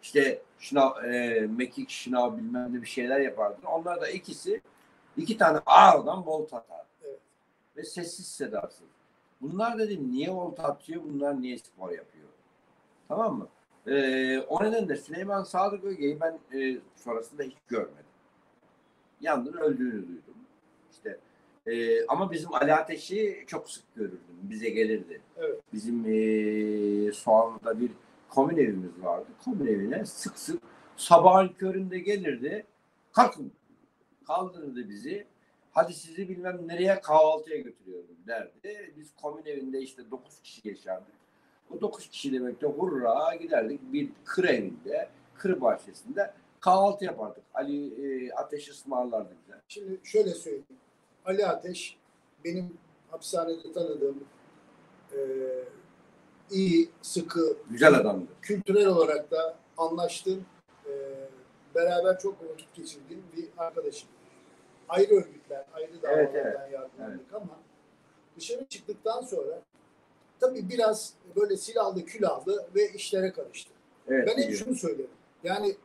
İşte mekik, şınav bilmem ne bir şeyler yapardınız. Onlar da iki tane ağırdan volta atar. Evet. Ve sessiz sedasız. Bunlar dedim niye volta atıyor, bunlar niye spor yapıyor? Tamam mı? O nedenle Süleyman Sadık Öge'yi ben sonrasında hiç görmedim. Yalnız öldüğünü duydum. İşte ama bizim Ali Ateş'i çok sık görürdüm. Bize gelirdi. Evet. Bizim Soğanlı'da bir komün evimiz vardı. Komün evine sık sık sabahın köründe gelirdi. Kalkın. Kaldırırdı bizi. Hadi sizi bilmem nereye kahvaltıya götürüyorum derdi. Biz komün evinde işte 9 kişi yaşardık. O 9 kişi demekte hurra giderdik. Bir kır evinde, kır bahçesinde kahvaltı yapardık. Ali Ateş ısmarlardı bize. Şimdi şöyle söyleyeyim. Ali Ateş benim hapishanede tanıdığım iyi, sıkı, güzel adamdı. Kültürel olarak da anlaştığım, beraber çok vakit geçirdiğim bir arkadaşım. Ayrı örgütler, ayrı davalardan yargılandık ama dışarı çıktıktan sonra tabii biraz böyle silahlı külahlı ve işlere karıştı. Evet, ben hep şunu söylerim. Yani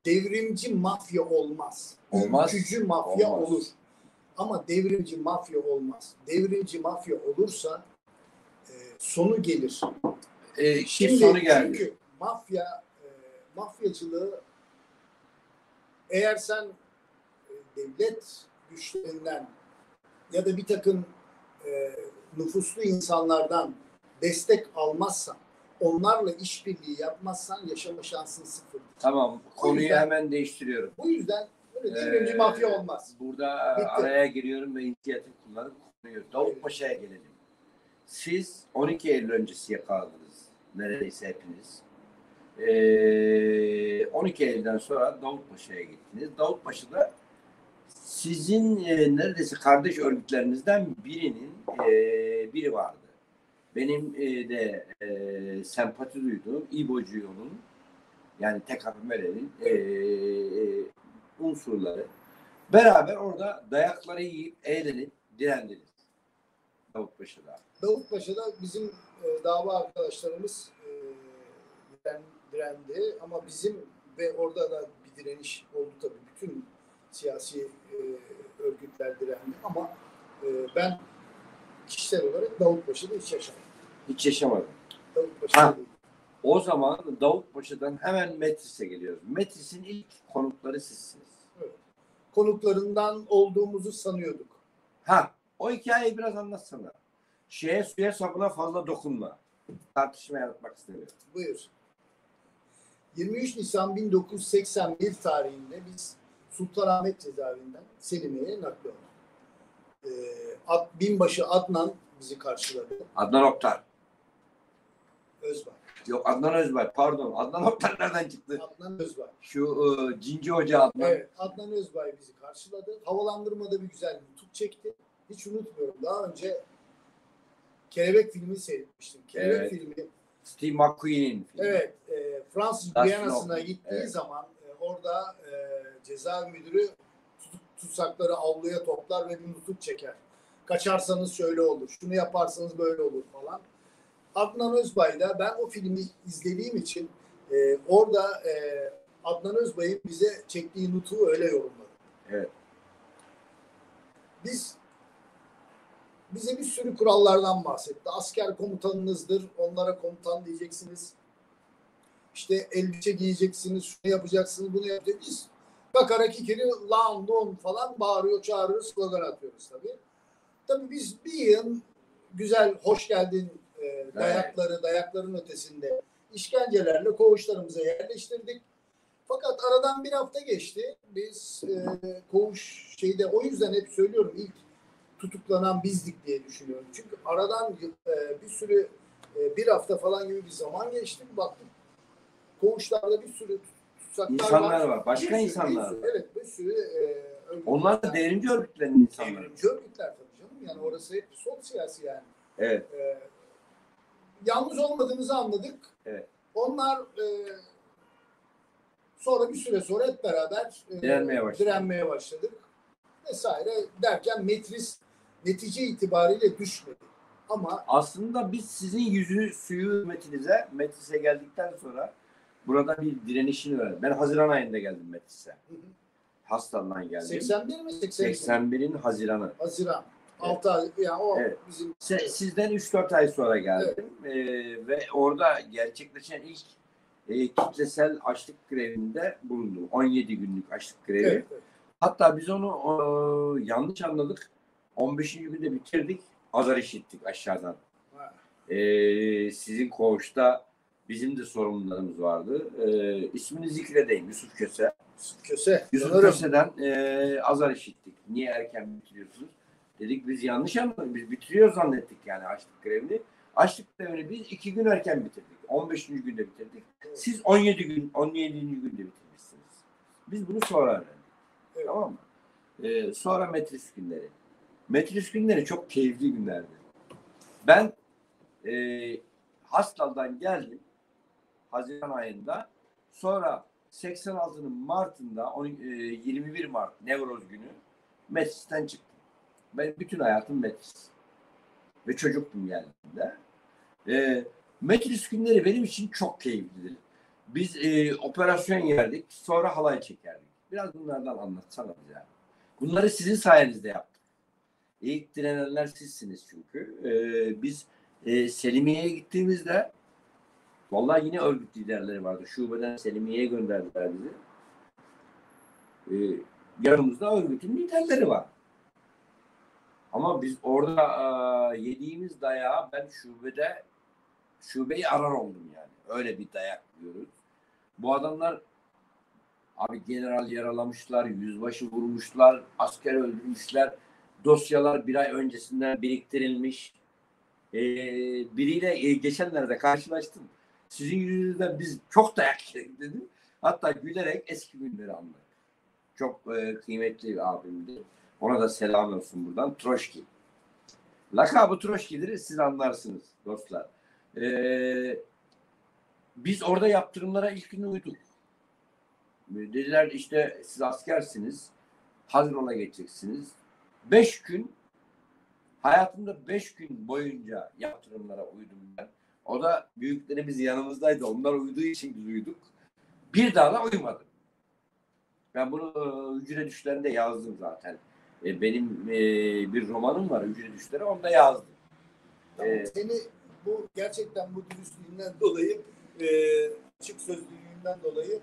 devrimci mafya olmaz. Ülkücü mafya olur. Ama devrimci mafya olmaz. Devrimci mafya olursa sonu gelir. Şimdi sonu geldi. Çünkü mafyacılığı eğer sen devlet güçlerinden ya da bir takım nüfuslu insanlardan destek almazsan, onlarla işbirliği yapmazsan yaşama şansın sıfır. Tamam. Konuyu hemen değiştiriyorum. Bu yüzden böyle devrimci mafya olmaz. Burada Bitti. araya giriyorum ve inisiyatif kullanıp konuyu Davutpaşa'ya gelelim. Siz 12 Eylül öncesi yakaladınız. Neredeyse hepiniz. 12 Eylül'den sonra Davutpaşa'ya gittiniz. Davutpaşa'da sizin neredeyse kardeş örgütlerinizden biri vardı. Benim de sempati duyduğum İbo'cu yolun yani TKP'nin unsurları beraber orada dayakları yiyip eğlenip direndiniz Davutpaşa'da. Davutpaşa'da bizim dava arkadaşlarımız direndi ama bizim ve orada da bir direniş oldu tabii. Bütün siyasi örgütler direndi ama ben kişisel olarak Davutpaşa'da hiç yaşamadım. Hiç yaşamadım. Davutpaşa'da değil. O zaman Davutpaşa'dan hemen Metris'e geliyoruz. Metris'in ilk konukları sizsiniz. Evet. Konuklarından olduğumuzu sanıyorduk. O hikayeyi biraz anlatsana. Suya sabuna fazla dokunma. Tartışma yaratmak istemiyorum. Buyur. 23 Nisan 1981 tarihinde biz Sultanahmet cezaevinden Selimiye'ye nakli olduk. Binbaşı Adnan bizi karşıladı. Adnan Oktar. Özbay. Yok Adnan Özbay pardon. Adnan Oktar nereden çıktı? Adnan Özbay. Cinci Hoca Adnan. Evet, Adnan Özbay bizi karşıladı. Havalandırmada bir güzel nutuk çekti. hiç unutmuyorum. Daha önce Kelebek filmi seyretmiştim. Kelebek Evet. filmi. Steve McQueen'in filmi. Evet. Fransız Dustin Guyana'sına Hoffman. gittiği Evet. zaman orada cezaevi müdürü tutsakları avluya toplar ve bir nutuk çeker. Kaçarsanız şöyle olur. Şunu yaparsanız böyle olur falan. Adnan Özbay'da ben o filmi izlediğim için orada Adnan Özbay'ın bize çektiği nutuğu öyle yorumladı. Evet. Bize bir sürü kurallardan bahsetti. Asker komutanınızdır. Onlara komutan diyeceksiniz. İşte elbise giyeceksiniz. Şunu yapacaksınız. Bunu yapacaksınız. Biz kakarak ikili lan don falan bağırıyor, çağırıyoruz. Slogan atıyoruz tabii. Tabii biz bir yığın güzel, hoş geldin dayakların ötesinde işkencelerle koğuşlarımıza yerleştirdik. Fakat aradan bir hafta geçti. Biz koğuş o yüzden hep söylüyorum ilk tutuklanan bizdik diye düşünüyorum. Çünkü aradan bir sürü bir hafta falan gibi bir zaman geçti. Baktık koğuşlarda bir sürü tutsaklar İnsanlar var. Başka insanlar var. Evet, bir sürü onlar da devrimci örgütlerin insanları. devrimci örgütler tabii canım. Yani orası hep sol siyasi yani. Evet. Yalnız olmadığımızı anladık. Evet. Onlar sonra bir süre sonra hep beraber direnmeye başladık. Vesaire derken netice itibariyle düşmedi. Ama aslında biz sizin yüzü suyu hürmetinize Metis'e geldikten sonra burada bir direnişini verdim. Ben Haziran ayında geldim Metis'e. Hastandan geldim. 81 mi? 81'in Haziran'ı. Haziran. Evet. 6 ay yani o evet. bizim sizden 3-4 ay sonra geldim. Evet. Ve orada gerçekleşen ilk kitlesel açlık grevinde bulundum. 17 günlük açlık grevi. evet. Hatta biz onu yanlış anladık. 15. günde bitirdik. Azar işittik aşağıdan. Sizin koğuşta bizim de sorumlularımız vardı. İsmini zikredeyim. Yusuf Köse. Yusuf Köse'den azar işittik. Niye erken bitiriyorsunuz? Dedik biz yanlış anladık. Biz bitiriyor zannettik yani açlık grevini. Açlık grevini biz 2 gün erken bitirdik. 15. günde bitirdik. Siz 17. günde bitirmişsiniz. Biz bunu sonra öğrendik. Evet. Tamam mı? Sonra Metris günleri. Metris günleri çok keyifli günlerdi. Ben Hastal'dan geldim Haziran ayında. Sonra 86'nın Mart'ında 21 Mart Nevroz günü Metris'ten çıktım. Ben bütün hayatım Metris. Ve çocuktum geldiğimde. Metris günleri benim için çok keyiflidir. Biz operasyon yerdik. Sonra halay çekerdik. Biraz bunlardan anlatsana bize. Bunları sizin sayenizde yaptık. İlk direnenler sizsiniz çünkü. Biz Selimiye'ye gittiğimizde vallahi yine örgüt liderleri vardı. Şubeden Selimiye'ye gönderdiler bizi. Yanımızda örgütün liderleri var. Ama biz orada yediğimiz dayağı ben şubeyi arar oldum yani. Öyle bir dayak yiyoruz. Bu adamlar abi general yaralamışlar, yüzbaşı vurmuşlar, asker öldürmüşler. Dosyalar bir ay öncesinden biriktirilmiş. Biriyle geçenlerde karşılaştım. Sizin yüzünüzden biz çok dayak yedik dedim. Hatta gülerek eski günleri anlattı. Çok kıymetli bir abimdi. Ona da selam olsun buradan. Troşki. Lakabı Troşki'dir. Siz anlarsınız dostlar. Biz orada yaptırımlara ilk gün uyduk. Dediler işte siz askersiniz. Hazır ona geçeceksiniz. 5 gün hayatımda 5 gün boyunca yaptırımlara uydum ben. O da büyüklerimiz yanımızdaydı. Onlar uyduğu için biz uyuduk. Bir daha da uyumadım. Ben bunu Hücre Düşleri'nde yazdım zaten. Benim bir romanım var Hücre Düşleri. Onda yazdım. Tamam, seni gerçekten bu dürüstlüğünden dolayı açık sözlülüğünden dolayı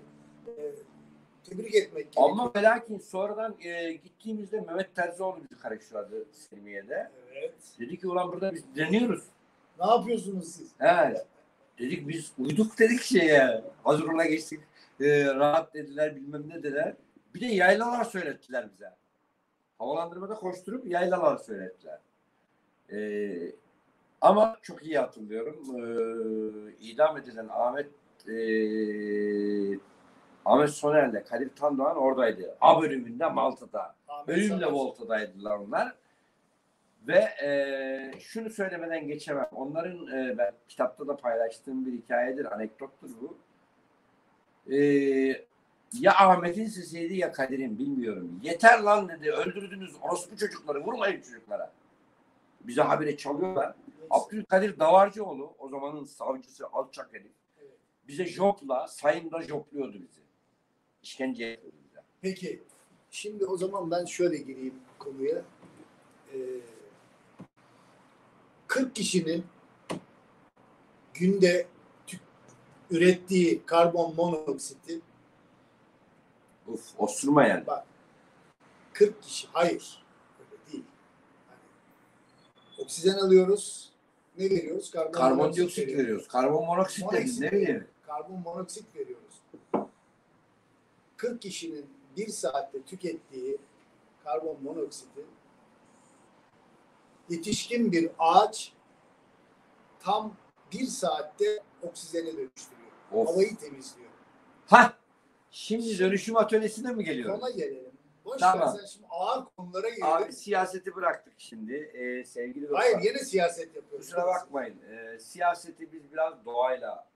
tebrik etmek gerekiyor. Ama ve lakin sonradan gittiğimizde Mehmet Terzioğlu bizi karıştırdı Selimiye'de. Evet. Dedi ki ulan burada biz direniyoruz. Ne yapıyorsunuz siz? Evet. Dedik biz uyduk dedik hazır ona geçtik. Rahat dediler bilmem ne dediler. Bir de yaylalar söylettiler bize. Havalandırmada koşturup yaylalar söylettiler. Ama çok iyi hatırlıyorum. İdam edilen Ahmet Soner'le Kadir Tandoğan oradaydı. A bölümünde Malta'da. Ölümle Volta'daydılar onlar. Ve şunu söylemeden geçemem. Onların ben kitapta da paylaştığım bir hikayedir, anekdottur bu. Ya Ahmet'in sesiydi ya Kadir'in, bilmiyorum. Yeter lan dedi, öldürdünüz orospu çocukları, vurmayın çocuklara. Bize habire çalıyorlar. Abdülkadir Davarcıoğlu, o zamanın savcısı, alçak herif. Bize jopla, sayımda jopluyordu bizi. İşkence yapıyordu bize. Peki, şimdi o zaman ben şöyle gireyim konuya. 40 kişinin günde ürettiği karbon monoksiti, Osurma yani. bak, 40 kişi, hayır öyle değil. Yani, oksijen alıyoruz, ne veriyoruz? Karbondioksit veriyoruz. Karbon monoksit de biz ne bileyim. Karbon monoksit veriyoruz. 40 kişinin bir saatte tükettiği karbon monoksiti yetişkin bir ağaç tam bir saatte oksijene dönüştürüyor. Of. Havayı temizliyor. Şimdi dönüşüm atölyesine mi geliyoruz? Ona gelelim. Boş Tamam. ver, sen şimdi ağır konulara girelim. Abi siyaseti bıraktık şimdi. Sevgili dostlar. Hayır, yine siyaset yapıyoruz. Kusura bakmayın. Siyaseti biz biraz doğayla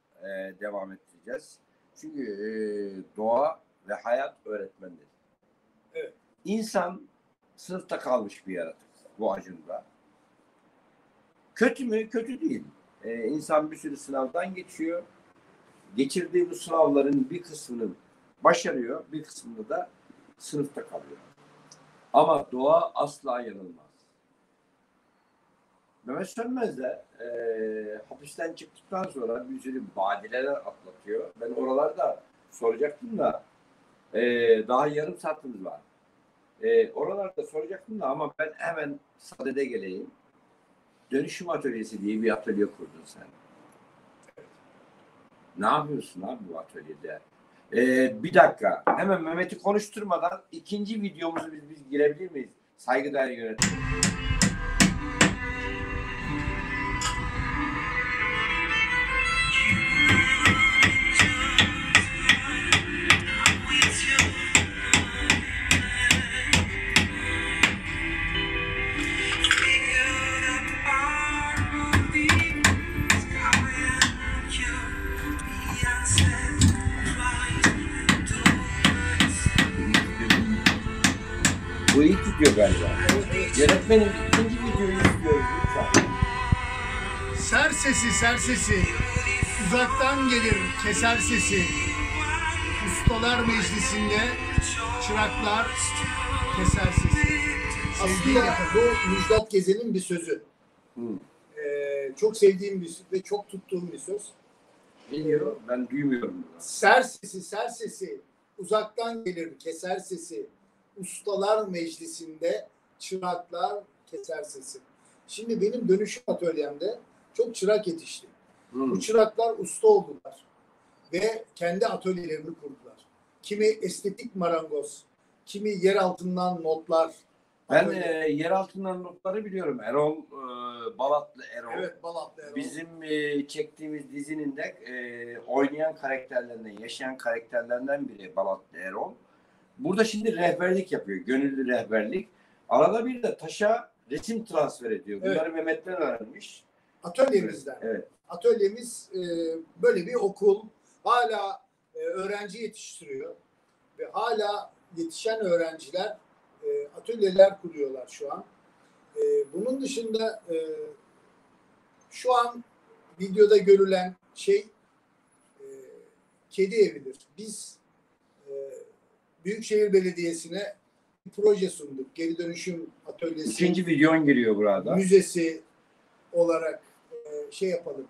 devam ettireceğiz. Çünkü doğa ve hayat öğretmendir. Evet. İnsan sınıfta kalmış bir yaratık bu acında. Kötü mü? Kötü değil. İnsan bir sürü sınavdan geçiyor. Geçirdiği bu sınavların bir kısmını başarıyor, bir kısmını da sınıfta kalıyor. Ama doğa asla yanılmaz. Mehmet Sönmez de hapisten çıktıktan sonra bir sürü badireler atlatıyor. Ben oralarda soracaktım da daha yarım saatimiz var. Oralarda soracaktım da ama ben hemen sadede geleyim. Dönüşüm atölyesi diye bir atölye kurdun sen. Ne yapıyorsun abi bu atölyede? Bir dakika. Hemen Mehmet'i konuşturmadan ikinci videomuzu biz girebilir miyiz? Saygıdeğer yönetmenim. Bu ilk video galiba. Yönetmenim ikinci videoyu istiyoruz lütfen. Ser sesi, ser sesi. Uzaktan gelir keser sesi. Ustalar meclisinde çıraklar keser sesi. Aslında bu Müjdat Gezen'in bir sözü. Çok sevdiğim bir ve çok tuttuğum bir söz. Biliyorum, ben duymuyorum. Ser sesi, ser sesi. Uzaktan gelir keser sesi. Ustalar meclisinde çıraklar keser sesi. Şimdi benim dönüşüm atölyemde çok çırak yetişti. Bu çıraklar usta oldular ve kendi atölyelerini kurdular. Kimi estetik marangoz, kimi yer altından notlar. Ben yer altından notları biliyorum. Erol, Balatlı Erol. Evet, Balatlı Erol. Bizim çektiğimiz dizinin de oynayan karakterlerinden, yaşayan karakterlerinden biri Balatlı Erol. Burada şimdi rehberlik yapıyor. Gönüllü rehberlik. Arada bir de taşa resim transfer ediyor. Bunları evet. Mehmet'ten öğrenmiş. Atölyemizden. Evet. Atölyemiz böyle bir okul. Hala öğrenci yetiştiriyor. Ve hala yetişen öğrenciler atölyeler kuruyorlar şu an. Bunun dışında şu an videoda görülen şey kedi evidir. Biz Büyükşehir Belediyesi'ne bir proje sunduk. Geri dönüşüm atölyesi. İkinci videon giriyor burada. Müzesi olarak şey yapalım.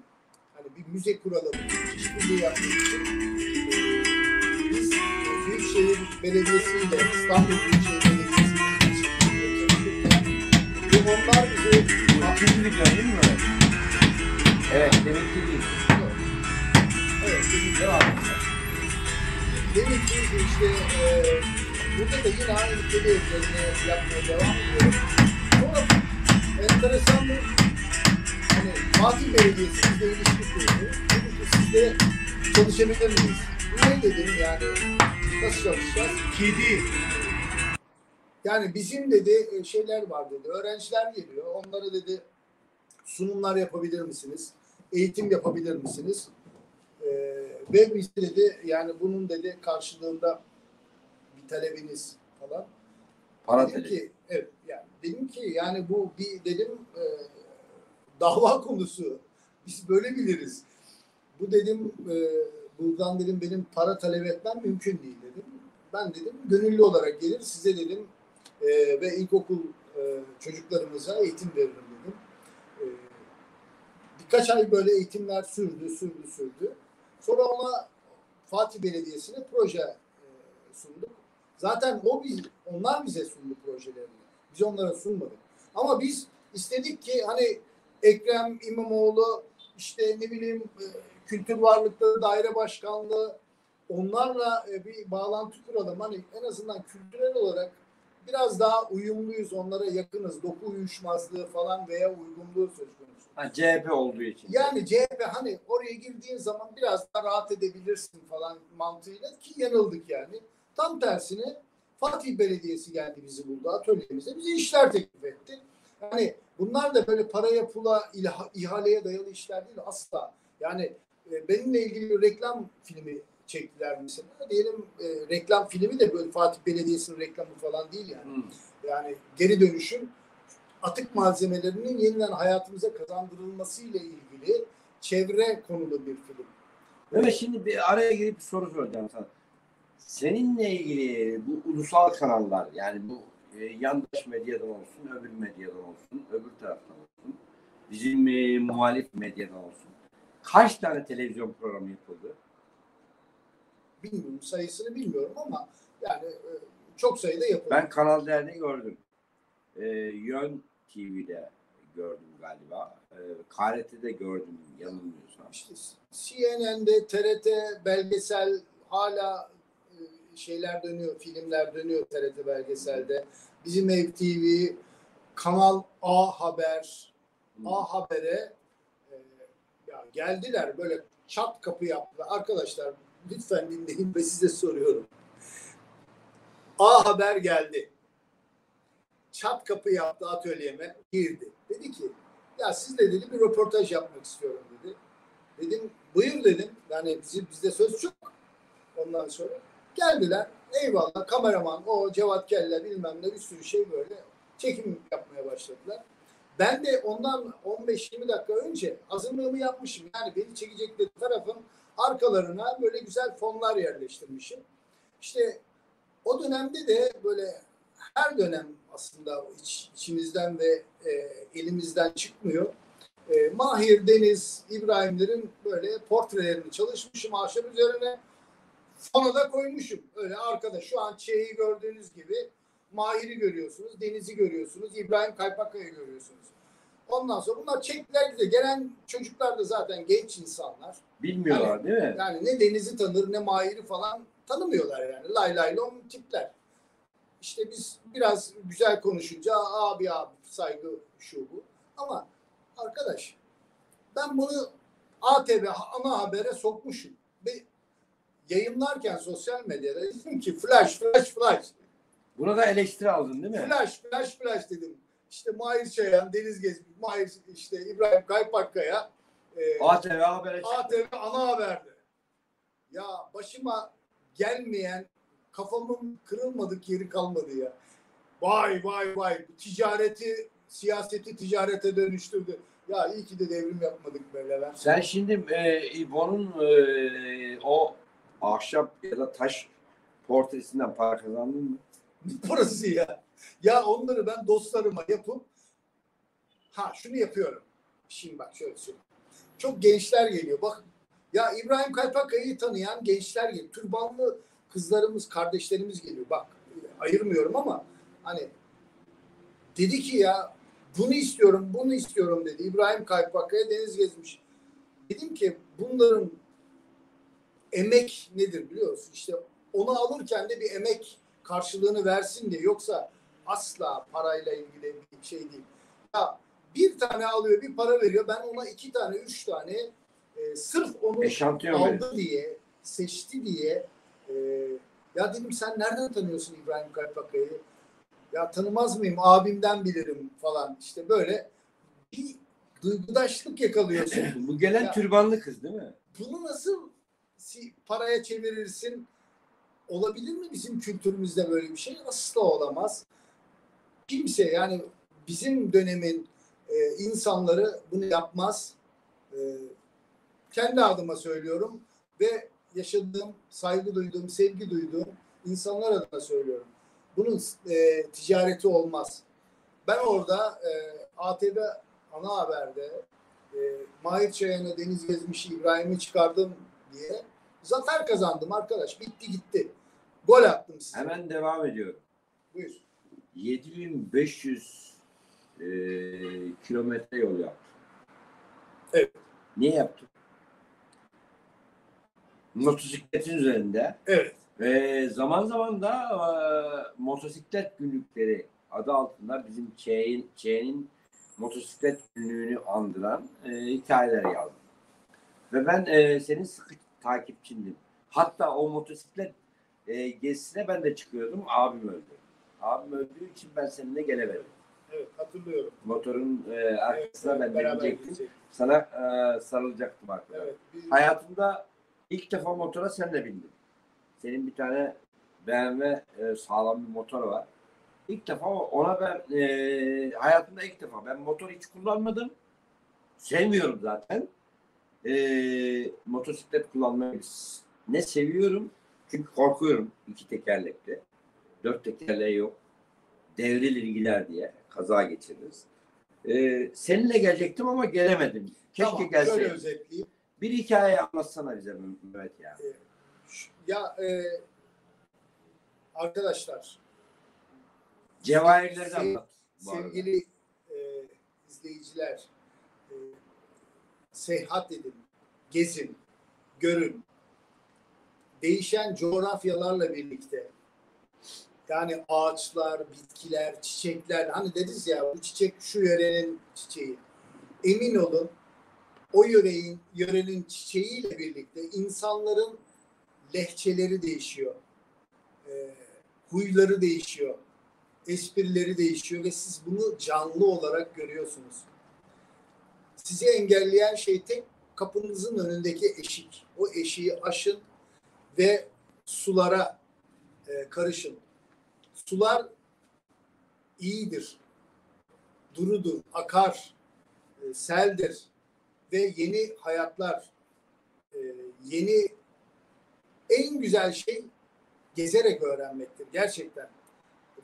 Hani bir müze kuralım. İşbirliği yapmak için. Biz Büyükşehir Belediyesi ile İstanbul Büyükşehir Belediyesi ve onlar bize ikinci video değil mi? Evet, demek ki değil. Evet, devam edelim. Demek ki işte burada da yine aynı kedi evlerini yapmaya devam ediyoruz. Sonra enteresan bir hani Fatih Belediyesi bizle ilişki kurdu. Dedi ki siz de çalışabilir miyiz? Ne dedim yani nasıl çalışacağız? Kedi Yani bizim dedi şeyler var dedi. Öğrenciler geliyor. Onlara dedi sunumlar yapabilir misiniz? Eğitim yapabilir misiniz? Ve biz dedi yani bunun dedi karşılığında bir talebiniz falan. Para Dedim talebi. ki evet yani dedim ki yani bu bir dedim dava konusu. Biz böyle biliriz. Bu dedim buradan dedim benim para talep etmem mümkün değil dedim. Ben dedim gönüllü olarak gelir size dedim ve ilkokul çocuklarımıza eğitim veririm dedim. E, Birkaç ay böyle eğitimler sürdü. Sonra ona Fatih Belediyesi'ne proje sunduk. Zaten onlar bize sundu projelerini. Biz onlara sunmadık. Ama biz istedik ki hani Ekrem İmamoğlu işte ne bileyim Kültür Varlıkları Daire Başkanlığı onlarla bir bağlantı kuralım. Hani en azından kültürel olarak biraz daha uyumluyuz, onlara yakınız. Doku uyuşmazlığı falan veya uygunluğu söz konusu. Ha, CHP olduğu için. Yani CHP hani oraya girdiğin zaman biraz daha rahat edebilirsin falan mantığıyla ki yanıldık yani. Tam tersine Fatih Belediyesi geldi bizi buldu atölyemize. Bize işler teklif etti. Yani bunlar da böyle paraya pula ihaleye dayalı işler değil asla. Yani benimle ilgili bir reklam filmi çektiler mesela. Diyelim reklam filmi de böyle Fatih Belediyesi'nin reklamı falan değil yani. Yani geri dönüşüm atık malzemelerinin yeniden hayatımıza kazandırılması ile ilgili çevre konulu bir film. Evet, şimdi bir araya girip bir soru soracağım sana. Seninle ilgili bu ulusal kanallar yani bu yandaş medyadan olsun, öbür medyadan olsun, öbür taraftan olsun, bizim muhalif medyadan olsun. Kaç tane televizyon programı yapıldı? Bilmiyorum, sayısını bilmiyorum ama yani çok sayıda yapıldı. Ben Kanal D'de gördüm. Yön TV'de gördüm galiba. KRT'de gördüm yanılmıyorsam. İşte CNN'de, TRT belgesel hala şeyler dönüyor, filmler dönüyor TRT belgeselde. Bizim Ev TV, Kanal A Haber, A Haber'e ya geldiler böyle çat kapı yaptılar. Arkadaşlar lütfen dinleyin ve size soruyorum. A Haber geldi. Çat kapı yaptı atölyeme, girdi. Dedi ki ya siz de dedi bir röportaj yapmak istiyorum dedi. Dedim buyur dedim. Yani bizde söz çok. Ondan sonra geldiler. Eyvallah kameraman o Cevat Kelle bilmem ne bir sürü şey böyle çekim yapmaya başladılar. Ben de ondan 15-20 dakika önce hazırlığımı yapmışım. Yani beni çekecekleri tarafın arkalarına böyle güzel fonlar yerleştirmişim. İşte o dönemde de böyle her dönem aslında içimizden ve elimizden çıkmıyor. Mahir, Deniz, İbrahimlerin böyle portrelerini çalışmışım ahşap üzerine. Fona da koymuşum. Öyle arkada şu an Ç'yi gördüğünüz gibi Mahir'i görüyorsunuz, Deniz'i görüyorsunuz, İbrahim Kaypakkaya'yı görüyorsunuz. Ondan sonra bunlar çektiler bize. Gelen çocuklar da zaten genç insanlar. Bilmiyorlar yani, değil mi? Yani ne Deniz'i tanır ne Mahir'i falan tanımıyorlar yani. Lay lay lom tipler. İşte biz biraz güzel konuşunca abi saygı şu bu. Ama arkadaş ben bunu ATV ana habere sokmuşum. Ve yayınlarken sosyal medyada dedim ki flash. Buna da eleştiri aldın değil mi? Flash dedim. İşte Mahir Çayan, Deniz Gezmiş, Mahir işte İbrahim Kaypakkaya ATV Haber'e ATV ana haberde. Ya başıma gelmeyen kafamın kırılmadık yeri kalmadı ya. Vay. Ticareti, siyaseti ticarete dönüştürdü. Ya iyi ki de devrim yapmadık böyle ben. Sen şimdi İbo'nun o ahşap ya da taş portresinden para kazandın mı? Parası ya. Ya onları ben dostlarıma yapıp şunu yapıyorum. Şimdi bak şöyle söyleyeyim. Çok gençler geliyor. Bak ya İbrahim Kaypakkaya'yı tanıyan gençler geliyor. Türbanlı kızlarımız, kardeşlerimiz geliyor. Bak ayırmıyorum ama hani dedi ki ya bunu istiyorum dedi. İbrahim Kaypakkaya Deniz Gezmiş. Dedim ki bunların emek nedir biliyor musun? İşte onu alırken de bir emek karşılığını versin diye. Yoksa asla parayla ilgili bir şey değil. Ya bir tane alıyor, bir para veriyor. Ben ona 2 tane, 3 tane sırf onu aldı diye, seçti diye ya dedim sen nereden tanıyorsun İbrahim Kaypakkaya'yı? Ya tanımaz mıyım? Abimden bilirim falan. İşte böyle bir duygudaşlık yakalıyorsun. Bu gelen Ya, türbanlı kız değil mi? bunu nasıl paraya çevirirsin? Olabilir mi bizim kültürümüzde böyle bir şey? Asla olamaz. Kimse yani bizim dönemin insanları bunu yapmaz. E, Kendi adıma söylüyorum ve yaşadığım, saygı duyduğum, sevgi duyduğum insanlar adına söylüyorum. Bunun ticareti olmaz. Ben orada ATV Ana Haber'de Mahir Çayan'ı, Deniz Gezmiş'i, İbrahim'i çıkardım diye zafer kazandım arkadaş. Bitti gitti. Gol attım size. Hemen devam ediyorum. Buyur. 7500 kilometre yol yaptım. Evet. Niye yaptım? Motosikletin üzerinde. Evet. Ve zaman zaman da motosiklet günlükleri adı altında bizim Ç'nin motosiklet günlüğünü andıran hikayeler yazdım. Ve ben senin sıkı takipçindim. Hatta o motosiklet gezisine ben de çıkıyordum. Abim öldü. Abim öldüğü için ben seninle gelemedim. Evet, hatırlıyorum. Motorun arkasına Evet, ben de beraber binecektim. gidecektik. Sana sarılacaktım arkada. Evet. Hayatımda ilk defa motora senle bindim. Senin bir tane BMW sağlam bir motor var. İlk defa ona ben hayatımda ilk defa. Ben motor hiç kullanmadım. Sevmiyorum zaten. Motosiklet kullanmayı ne seviyorum çünkü korkuyorum iki tekerlekli. Dört tekerleği yok. Devrilir gider diye kaza geçiririz. Seninle gelecektim ama gelemedim. Keşke Tamam, gelseydim. şöyle özetleyeyim. Bir hikaye anlatsana bize Mehmet ya. Ya arkadaşlar, Cevahirleri de anlat. sevgili izleyiciler, seyahat edin, gezin, görün. Değişen coğrafyalarla birlikte, yani ağaçlar, bitkiler, çiçekler, hani deriz ya bu çiçek şu yörenin çiçeği. Emin olun o yörenin çiçeğiyle birlikte insanların lehçeleri değişiyor. Huyları değişiyor. Esprileri değişiyor ve siz bunu canlı olarak görüyorsunuz. Sizi engelleyen şey tek kapınızın önündeki eşik. O eşiği aşın ve sulara karışın. Sular iyidir, durudur, akar, seldir ve yeni hayatlar, yeni en güzel şey gezerek öğrenmektir gerçekten.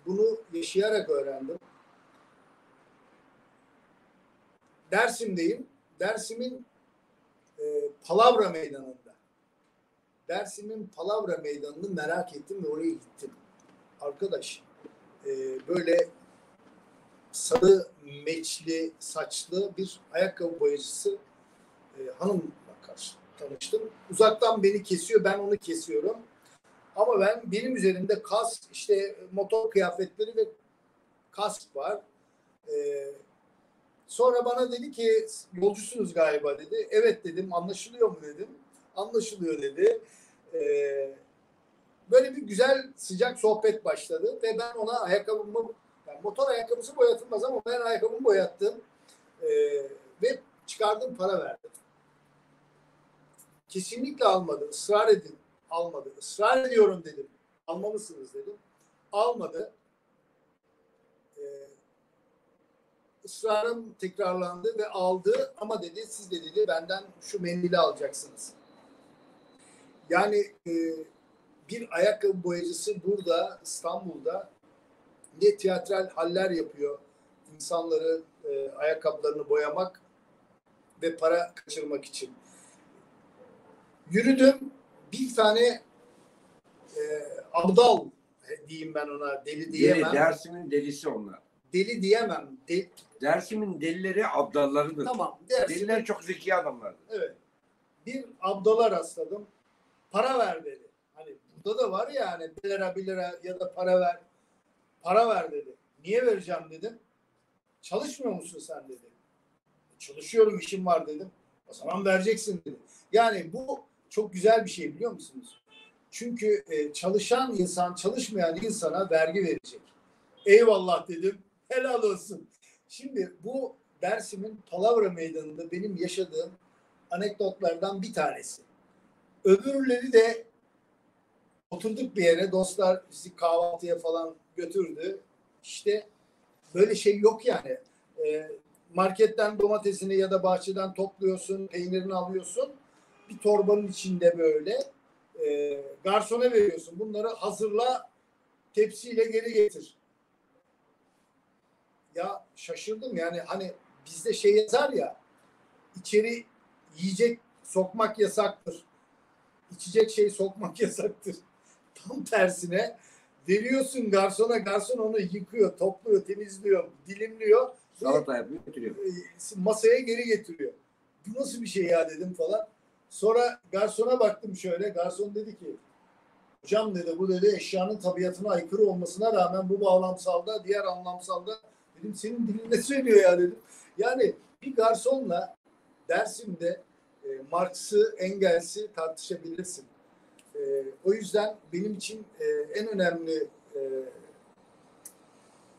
Bunu yaşayarak öğrendim. Dersim'deyim. Dersim'in Palavra Meydanı'nda. Dersim'in Palavra Meydanı'nı merak ettim ve oraya gittim. Arkadaş böyle sarı meçli saçlı bir ayakkabı boyacısı hanımla tanıştım. Uzaktan beni kesiyor, ben onu kesiyorum. Ama benim üzerimde kask, işte motor kıyafetleri ve kask var. Sonra bana dedi ki yolcusunuz galiba dedi. Evet dedim. Anlaşılıyor mu dedim. Anlaşılıyor dedi. Böyle bir güzel sıcak sohbet başladı ve ben ona ayakkabımı, yani motor ayakkabısı boyatılmaz ama ben ayakkabımı boyattım ve çıkardım, para verdim. Kesinlikle almadı. Israr edin. Almadı. Israr ediyorum dedim. Almamışsınız dedim. Almadı. Israrım tekrarlandı ve aldı ama dedi siz de dedi benden şu mendili alacaksınız. Yani bir ayakkabı boyacısı burada İstanbul'da ne tiyatral haller yapıyor. İnsanları ayakkabılarını boyamak ve para kaçırmak için. Yürüdüm. Bir tane abdal diyeyim ben ona. Deli diyemem. Dersim'in delisi onlar. Deli diyemem. Dersim'in delileri abdallarıdır. Tamam. Deliler çok zeki adamlardır. Evet. Bir abdala rastladım. Para ver dedi. Hani burada da var ya hani 1 lira ya da para ver. Para ver dedi. Niye vereceğim dedim. Çalışmıyor musun sen dedi. Çalışıyorum, işim var dedim. O zaman vereceksin dedi. Yani bu çok güzel bir şey biliyor musunuz? Çünkü çalışan insan çalışmayan insana vergi verecek. Eyvallah dedim. Helal olsun. Şimdi bu dersimin Palavra Meydanı'nda benim yaşadığım anekdotlardan bir tanesi. Öbürleri de oturduk bir yere, dostlar bizi kahvaltıya falan götürdü. İşte böyle şey yok yani. Marketten domatesini ya da bahçeden topluyorsun, peynirini alıyorsun. Bir torbanın içinde böyle garsona veriyorsun. Bunları hazırla, tepsiyle geri getir. Ya şaşırdım yani, hani bizde şey yazar ya, içeri yiyecek sokmak yasaktır. İçecek şey sokmak yasaktır. Tam tersine veriyorsun garsona, garson onu yıkıyor, topluyor, temizliyor, dilimliyor. Salata yapıyor, götürüyor. Masaya geri getiriyor. Bu nasıl bir şey ya dedim falan. Sonra garsona baktım şöyle. Garson dedi ki, hocam dedi, bu dedi eşyanın tabiatına aykırı olmasına rağmen bu bağlamsalda, diğer anlamsalda, dedim senin dilin ne söylüyor ya dedim. Yani bir garsonla Dersim'de Marx'ı, Engels'i tartışabilirsin. O yüzden benim için en önemli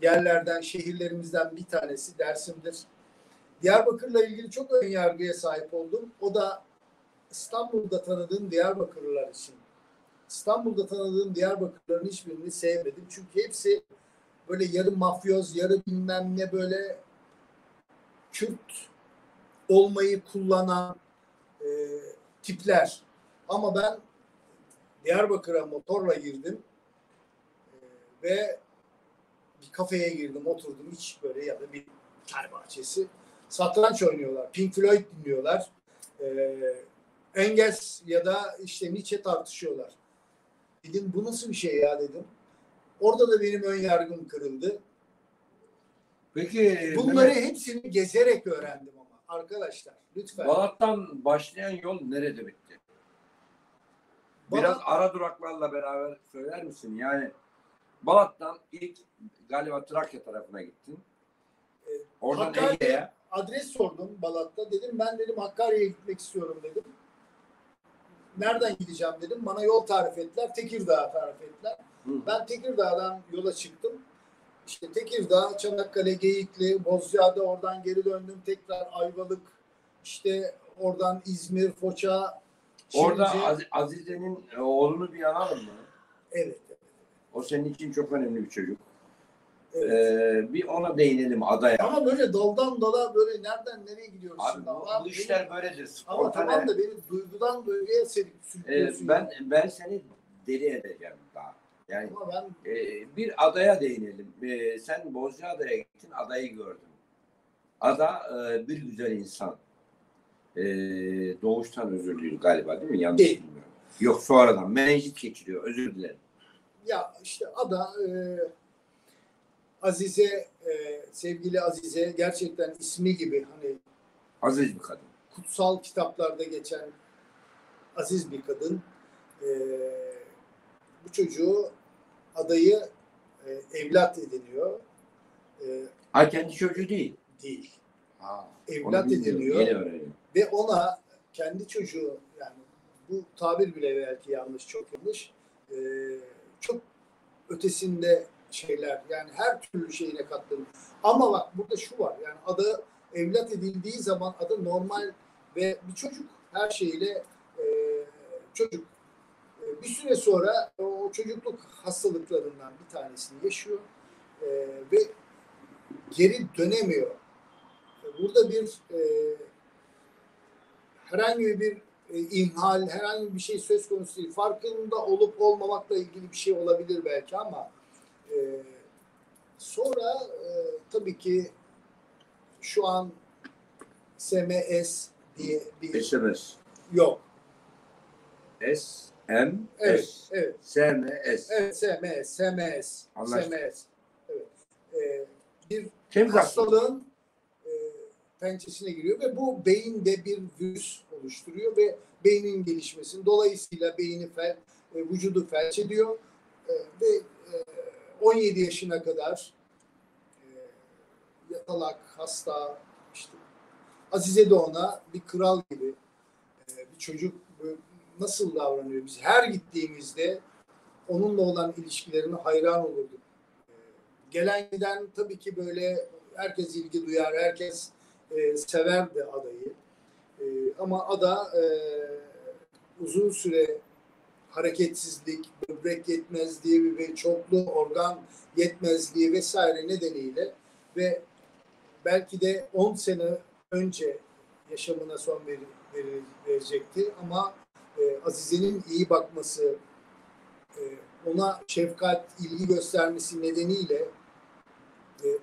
yerlerden, şehirlerimizden bir tanesi Dersim'dir. Diyarbakır'la ilgili çok ön yargıya sahip oldum. O da İstanbul'da tanıdığım Diyarbakırlılar için. İstanbul'da tanıdığım Diyarbakırlıların hiçbirini sevmedim. Çünkü hepsi böyle yarı mafyoz, yarı bilmem ne, böyle Kürt olmayı kullanan tipler. Ama ben Diyarbakır'a motorla girdim ve bir kafeye girdim, oturdum, hiç böyle, ya da bir çay bahçesi. Satranç oynuyorlar, Pink Floyd dinliyorlar. Engels ya da işte Nietzsche tartışıyorlar. Dedim bu nasıl bir şey ya dedim. Orada da benim ön yargım kırıldı. Peki Bunları Mehmet, hepsini gezerek öğrendim ama arkadaşlar lütfen. Balat'tan başlayan yol nerede bitti? Biraz ara duraklarla beraber söyler misin? Yani Balat'tan ilk galiba Trakya tarafına gittin. Oradan Ege'ye. Adres sordum Balat'ta. Dedim ben dedim Hakkari'ye gitmek istiyorum dedim. Nereden gideceğim dedim. Bana yol tarif ettiler. Tekirdağ tarif ettiler. Ben Tekirdağ'dan yola çıktım. İşte Tekirdağ, Çanakkale, Geyikli, Bozcaada, oradan geri döndüm. Tekrar Ayvalık, işte oradan İzmir, Foça. Orada Azize'nin oğlunu bir analım mı? Evet. O senin için çok önemli bir çocuk. Evet. Bir ona değinelim, adaya. Ama böyle daldan dala, böyle nereden nereye gidiyoruz Abi, şimdi? bu işler böyledir. Ama tamam da beni duygudan duyguya sürüklüyorsun. Ben seni deli edeceğim daha. Yani ama ben bir adaya değinelim. Sen Bozcaada'ya gittin, adayı gördün. Ada bir güzel insan. Doğuştan özürlüyüm galiba, değil mi? Yanlış değil. bilmiyorum. Yok, sonradan menenjit geçiriyor. Özür dilerim. Ya işte ada Azize, sevgili Azize, gerçekten ismi gibi hani Aziz bir kadın. kutsal kitaplarda geçen aziz bir kadın. Bu çocuğu, adayı evlat ediniyor. Kendi çocuğu değil. Değil. Ha, evlat ediniyor. Yeni öğreniyorum. Ve ona kendi çocuğu, yani bu tabir bile belki yanlış, çok yanlış, çok ötesinde şeyler, yani her türlü şeyine katlanıyor. Ama bak burada şu var, yani adı evlat edildiği zaman adı normal ve bir çocuk, her şeyle çocuk. Bir süre sonra o çocukluk hastalıklarından bir tanesini yaşıyor ve geri dönemiyor. Burada bir herhangi bir imhal, herhangi bir şey söz konusu değil. Farkında olup olmamakla ilgili bir şey olabilir belki ama sonra tabii ki şu an SMS diye bir SMS. yok. SMS. Evet, evet. SMS. Evet, SMS. Anlaştık. SMS. Evet. Bir Kemik hastalığın pençesine giriyor ve bu beyinde bir virüs oluşturuyor ve beynin gelişmesini, dolayısıyla beyni vücudu felç ediyor ve 17 yaşına kadar yatalak, hasta, işte Azize de ona bir kral gibi, bir çocuk nasıl davranıyor? Biz her gittiğimizde onunla olan ilişkilerine hayran olurduk. gelen giden tabii ki böyle herkes ilgi duyar, herkes severdi adayı. Ama ada uzun süre hareketsizlik, böbrek yetmezliği ve çoklu organ yetmezliği vesaire nedeniyle ve belki de 10 sene önce yaşamına son verecekti. Ama Azize'nin iyi bakması, ona şefkat, ilgi göstermesi nedeniyle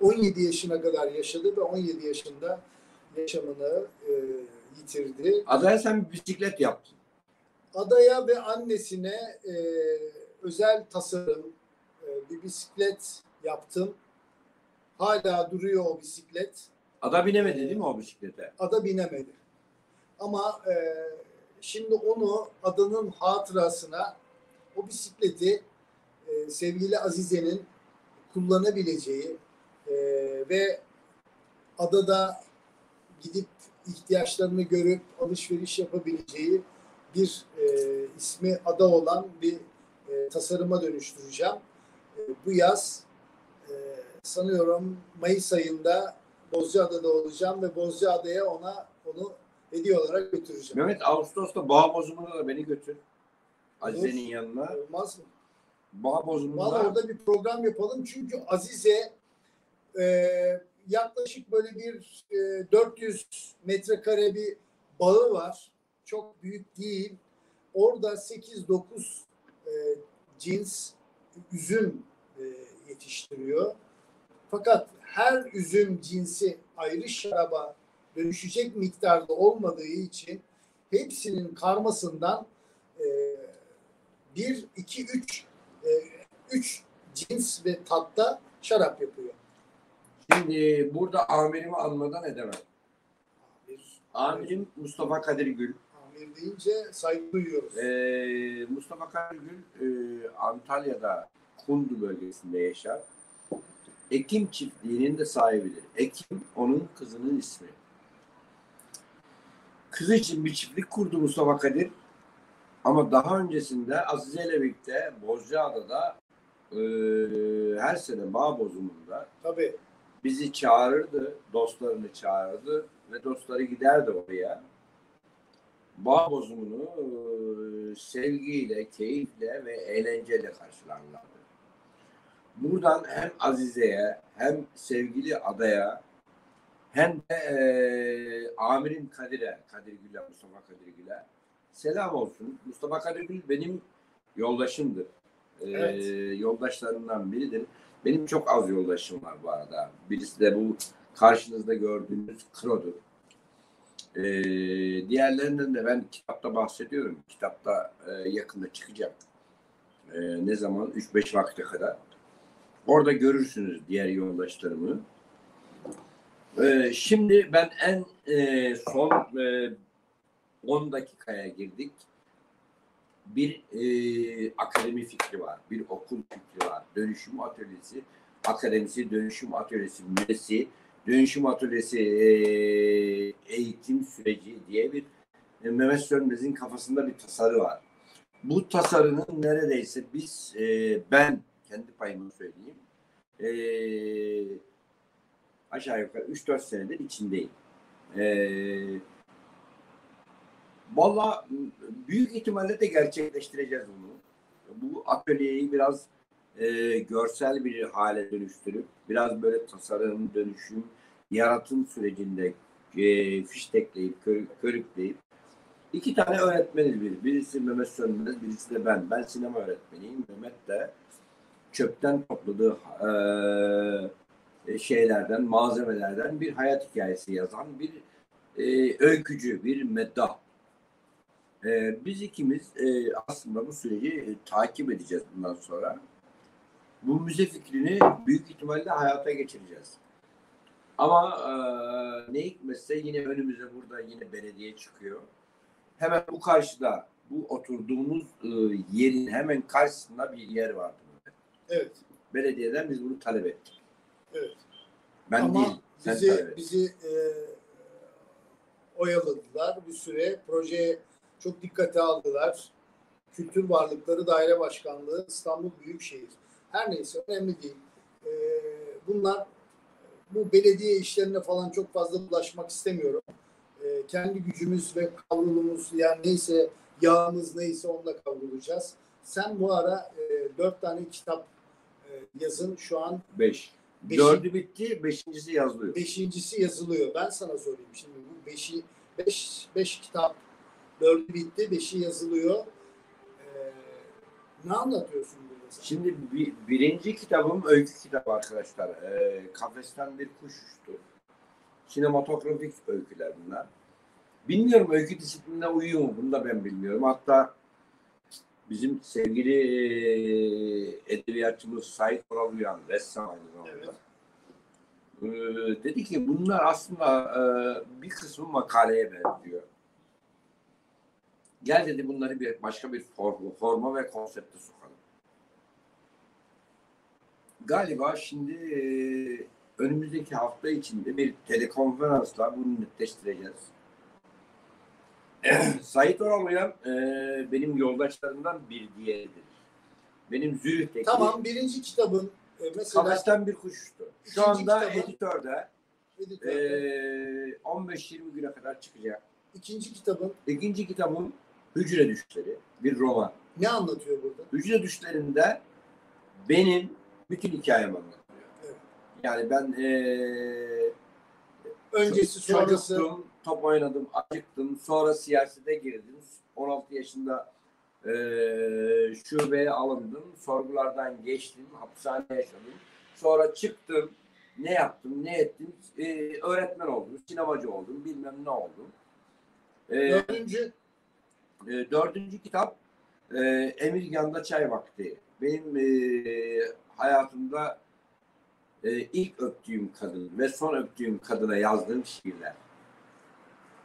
17 yaşına kadar yaşadı ve 17 yaşında yaşamını yitirdi. Adaya sen bir bisiklet yaptın. Adaya ve annesine özel tasarım bir bisiklet yaptım. Hala duruyor o bisiklet. Ada binemedi değil mi o bisiklete? Ada binemedi. Ama şimdi onu adanın hatırasına o bisikleti sevgili Azize'nin kullanabileceği ve adada gidip ihtiyaçlarını görüp alışveriş yapabileceği bir ismi ada olan bir tasarıma dönüştüreceğim. Bu yaz sanıyorum Mayıs ayında Bozcaada'da olacağım ve Bozcaada'ya onu hediye olarak götüreceğim. Mehmet, Ağustos'ta bağ bozumuna da beni götür. Azize'nin yanına. Olmaz mı? Bağ bozumunda. Vallahi orada bir program yapalım. Çünkü Azize yaklaşık böyle bir 400 metrekare bir bağı var. Çok büyük değil. Orada 8-9 cins üzüm yetiştiriyor. Fakat her üzüm cinsi ayrı şaraba dönüşecek miktarda olmadığı için hepsinin karmasından 1, 2, 3 cins ve tatta şarap yapıyor. Şimdi burada amirimi anmadan edemem. Amirim Mustafa Kadir Gül. Amir deyince saygı duyuyoruz. Mustafa Kadir Gül Antalya'da Kundu bölgesinde yaşar. Ekim çiftliğinin de sahibidir. Ekim onun kızının ismi. Kızı için bir çiftlik kurdu Mustafa Kadir. Ama daha öncesinde Azize ile birlikte Bozcaada'da her sene bağ bozumunda Tabii. bizi çağırırdı, dostlarını çağırırdı ve dostları giderdi oraya. Bağ bozumunu sevgiyle, keyifle ve eğlenceyle karşılarlardı. Buradan hem Azize'ye hem sevgili adaya hem de amirim Kadir Gül'e, Mustafa Kadir Gül'e selam olsun. Mustafa Kadir Gül benim yoldaşımdır. Evet. Yoldaşlarımdan biridir. Benim çok az yoldaşım var bu arada. Birisi de bu karşınızda gördüğünüz Kro'dur. Diğerlerinden de ben kitapta bahsediyorum. Kitapta yakında çıkacak. Ne zaman? 3-5 vakte kadar. Orada görürsünüz diğer yoldaşlarımı. Şimdi ben en son 10 dakikaya girdik. Bir akademi fikri var. Bir okul fikri var. Dönüşüm atölyesi, akademisi, dönüşüm atölyesi, müzesi, dönüşüm atölyesi eğitim süreci diye bir Mehmet Sönmez'in kafasında bir tasarı var. Bu tasarının neredeyse biz ben kendi payımı söyleyeyim aşağı yukarı 3-4 senedir içindeyim. Vallahi büyük ihtimalle de gerçekleştireceğiz bunu. Bu atölyeyi biraz görsel bir hale dönüştürüp biraz böyle tasarım, dönüşüm, yaratım sürecinde fiştekleyip, körükleyip 2 tane öğretmeniz birisi Mehmet Sönmez, birisi de ben. Ben sinema öğretmeniyim. Mehmet de çöpten topladığı şeylerden, malzemelerden bir hayat hikayesi yazan bir öykücü, bir meddah. Biz ikimiz aslında bu süreci takip edeceğiz bundan sonra. Bu müze fikrini büyük ihtimalle hayata geçireceğiz. Ama ne hikmetse yine önümüze burada yine belediye çıkıyor. Hemen bu karşıda, bu oturduğumuz yerin hemen karşısında bir yer vardı. Evet. Belediyeden biz bunu talep ettik. Evet. Ben ama değil, sen talep ettin. bizi oyaladılar bir süre. Projeye çok dikkate aldılar. Kültür Varlıkları Daire Başkanlığı, İstanbul Büyükşehir. Her neyse önemli değil. bunlar, bu belediye işlerine falan çok fazla bulaşmak istemiyorum. Kendi gücümüz ve kavrulumuz, yani neyse, yağımız neyse onunla kavrulacağız. Sen bu ara 4 tane kitap yazın. Şu an 5. Beşi- 4'ü bitti, 5.'si yazılıyor. 5.'si yazılıyor. Ben sana sorayım şimdi, bu 5 kitap, 4'ü bitti, 5'i yazılıyor. Ne anlatıyorsun burada sen? Şimdi birinci kitabım öykü kitabı arkadaşlar. Kafesten bir kuş uçtu. Sinematografik öyküler bunlar. Bilmiyorum öykü disiplinine uyuyor mu? Bunu da ben bilmiyorum. Hatta bizim sevgili edebiyatçımız Sait Oral Uyan, ressam aynı zamanda. Evet. Dedi ki bunlar aslında bir kısmı makaleye benziyor. Gel dedi bunları başka bir forma ve konsepte sokalım. Galiba şimdi önümüzdeki hafta içinde bir telekonferansla bunu netleştireceğiz. Sait Oral Uyan benim yoldaşlarımdan bir diğeridir. Benim Zürih'teki Tamam, birinci kitabın mesela Kafesten bir kuş uçtu. Şu İkinci anda kitabı- editörde editörde. 15-20 güne kadar çıkacak. İkinci kitabın İkinci kitabım Hücre Düşleri, bir roman. ne anlatıyor burada? Hücre Düşleri'nde benim bütün hikayem anlatıyor. Evet. Yani ben Öncesi sonrası. çocuktum, top oynadım, acıktım. Sonra siyasete girdim. 16 yaşında şubeye alındım. Sorgulardan geçtim. Hapishane yaşadım. Sonra çıktım. Ne yaptım, ne ettim? Öğretmen oldum, sinemacı oldum, bilmem ne oldum. Dördüncü kitap Emirgan'da Çay Vakti. Benim hayatımda ilk öptüğüm kadın ve son öptüğüm kadına yazdığım şiirler.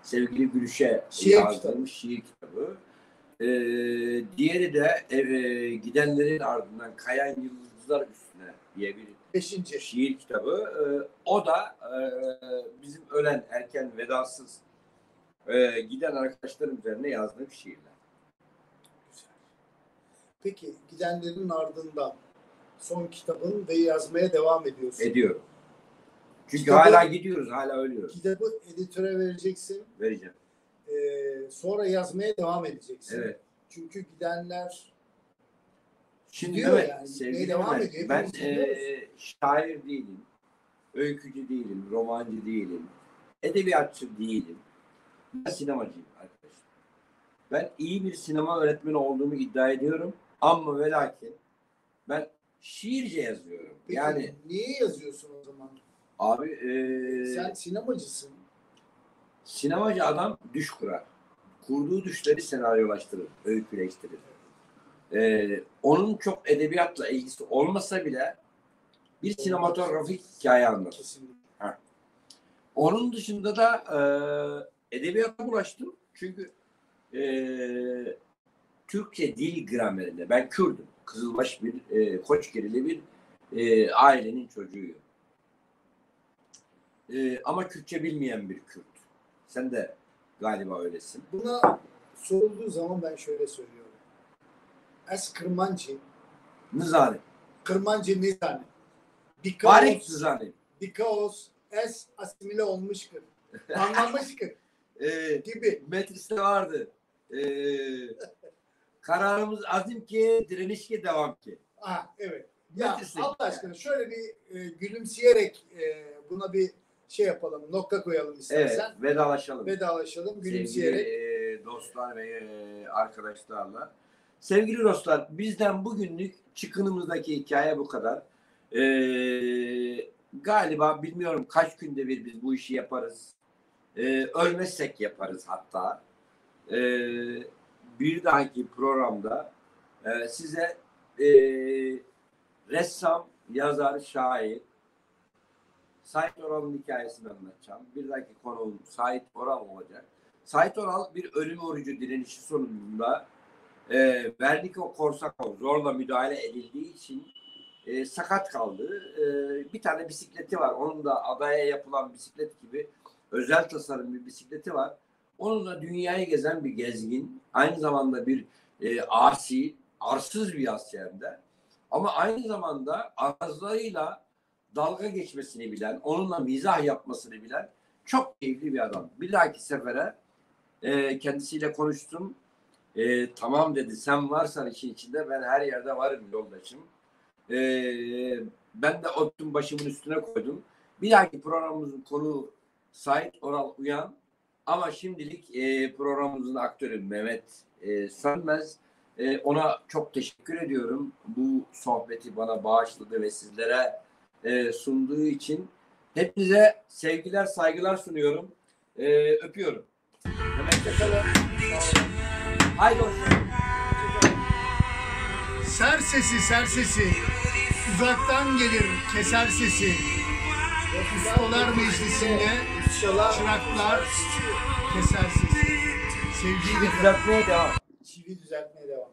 Sevgili Gülüş'e yazdığım şiir kitabı. Diğeri de Gidenlerin Ardından Kayan Yıldızlar Üstüne diye bir 5. şiir kitabı. O da bizim ölen, erken, vedasız giden arkadaşlarım üzerine yazdığım şiirler. Peki, Gidenlerin Ardından son kitabın ve yazmaya devam ediyorsun. Ediyorum. Çünkü Kitabı- hala gidiyoruz, hala ölüyoruz. Kitabı editöre vereceksin. Vereceğim. Sonra yazmaya devam edeceksin. Evet. Çünkü gidenler Şimdi gidiyor evet, yani. sevgili Devam Mehmet, ediyor. ben Hepimiz gidiyoruz. şair değilim, öykücü değilim, romancı değilim, edebiyatçı değilim. Ben sinemacıyım arkadaşlar. Ben iyi bir sinema öğretmeni olduğumu iddia ediyorum. Ama ve lakin ben şiirce yazıyorum. Peki, Yani niye yazıyorsun o zaman? abi Sen sinemacısın. sinemacı adam düş kurar. Kurduğu düşleri senaryolaştırır, öyküleştirir. Onun çok edebiyatla ilgisi olmasa bile bir sinematografik hikaye anlatır. Kesinlikle. Onun dışında da edebiyata bulaştım. Çünkü Türkçe dil gramerinde ben Kürdüm. Kızılbaş bir Koçgerili bir ailenin çocuğuyum. Ama Kürtçe bilmeyen bir Kürt. Sen de galiba öylesin. Buna sorulduğu zaman ben şöyle söylüyorum. Es Kırmancı, Nizani. Kırmancı Nizani. Farik Nizani. Because es asimile olmuştur. Anlamıştır gibi. Metris'te vardı. Kararımız azim ki, direniş ki, devam ki. Evet. Ya Metris'te Allah gitti. aşkına şöyle bir gülümseyerek buna bir şey yapalım, nokta koyalım istersen. Evet, vedalaşalım. Vedalaşalım gülümseyerek. Sevgili dostlar ve arkadaşlarla. Sevgili dostlar, bizden bugünlük çıkınımızdaki hikaye bu kadar. Galiba bilmiyorum kaç günde bir biz bu işi yaparız. Ölmezsek yaparız hatta. Bir dahaki programda size ressam, yazar, şair Sait Oral'ın hikayesini anlatacağım. Bir dahaki konuğum Sait Oral olacak. Sait Oral bir ölüm orucu direnişi sonunda Wernicke-Korsakov zorla müdahale edildiği için sakat kaldı. Bir tane bisikleti var. Onun da adaya yapılan bisiklet gibi özel tasarım bir bisikleti var. Onunla dünyayı gezen bir gezgin. Aynı zamanda bir asi, arsız bir asi hem de. Ama aynı zamanda arzlarıyla dalga geçmesini bilen, onunla mizah yapmasını bilen çok keyifli bir adam. Bir dahaki sefere kendisiyle konuştum. Tamam dedi, sen varsan işin içinde ben her yerde varım yoldaşım. Ben de otun başımın üstüne koydum. Bir dahaki programımızın konuğu Sait Oral Uyan. Ama şimdilik programımızın aktörü Mehmet Sönmez. Ona çok teşekkür ediyorum. Bu sohbeti bana bağışladı ve sizlere sunduğu için. Hepinize sevgiler, saygılar sunuyorum. Öpüyorum. Mehmet kalın. Haydi hoşçakalın. Ser sesi, ser sesi. Uzaktan gelir keser sesi. Ustalar Meclisi'nde çıraklar keser sesi. Sevgiyle Düzeltmeye devam. çivi düzeltmeye devam.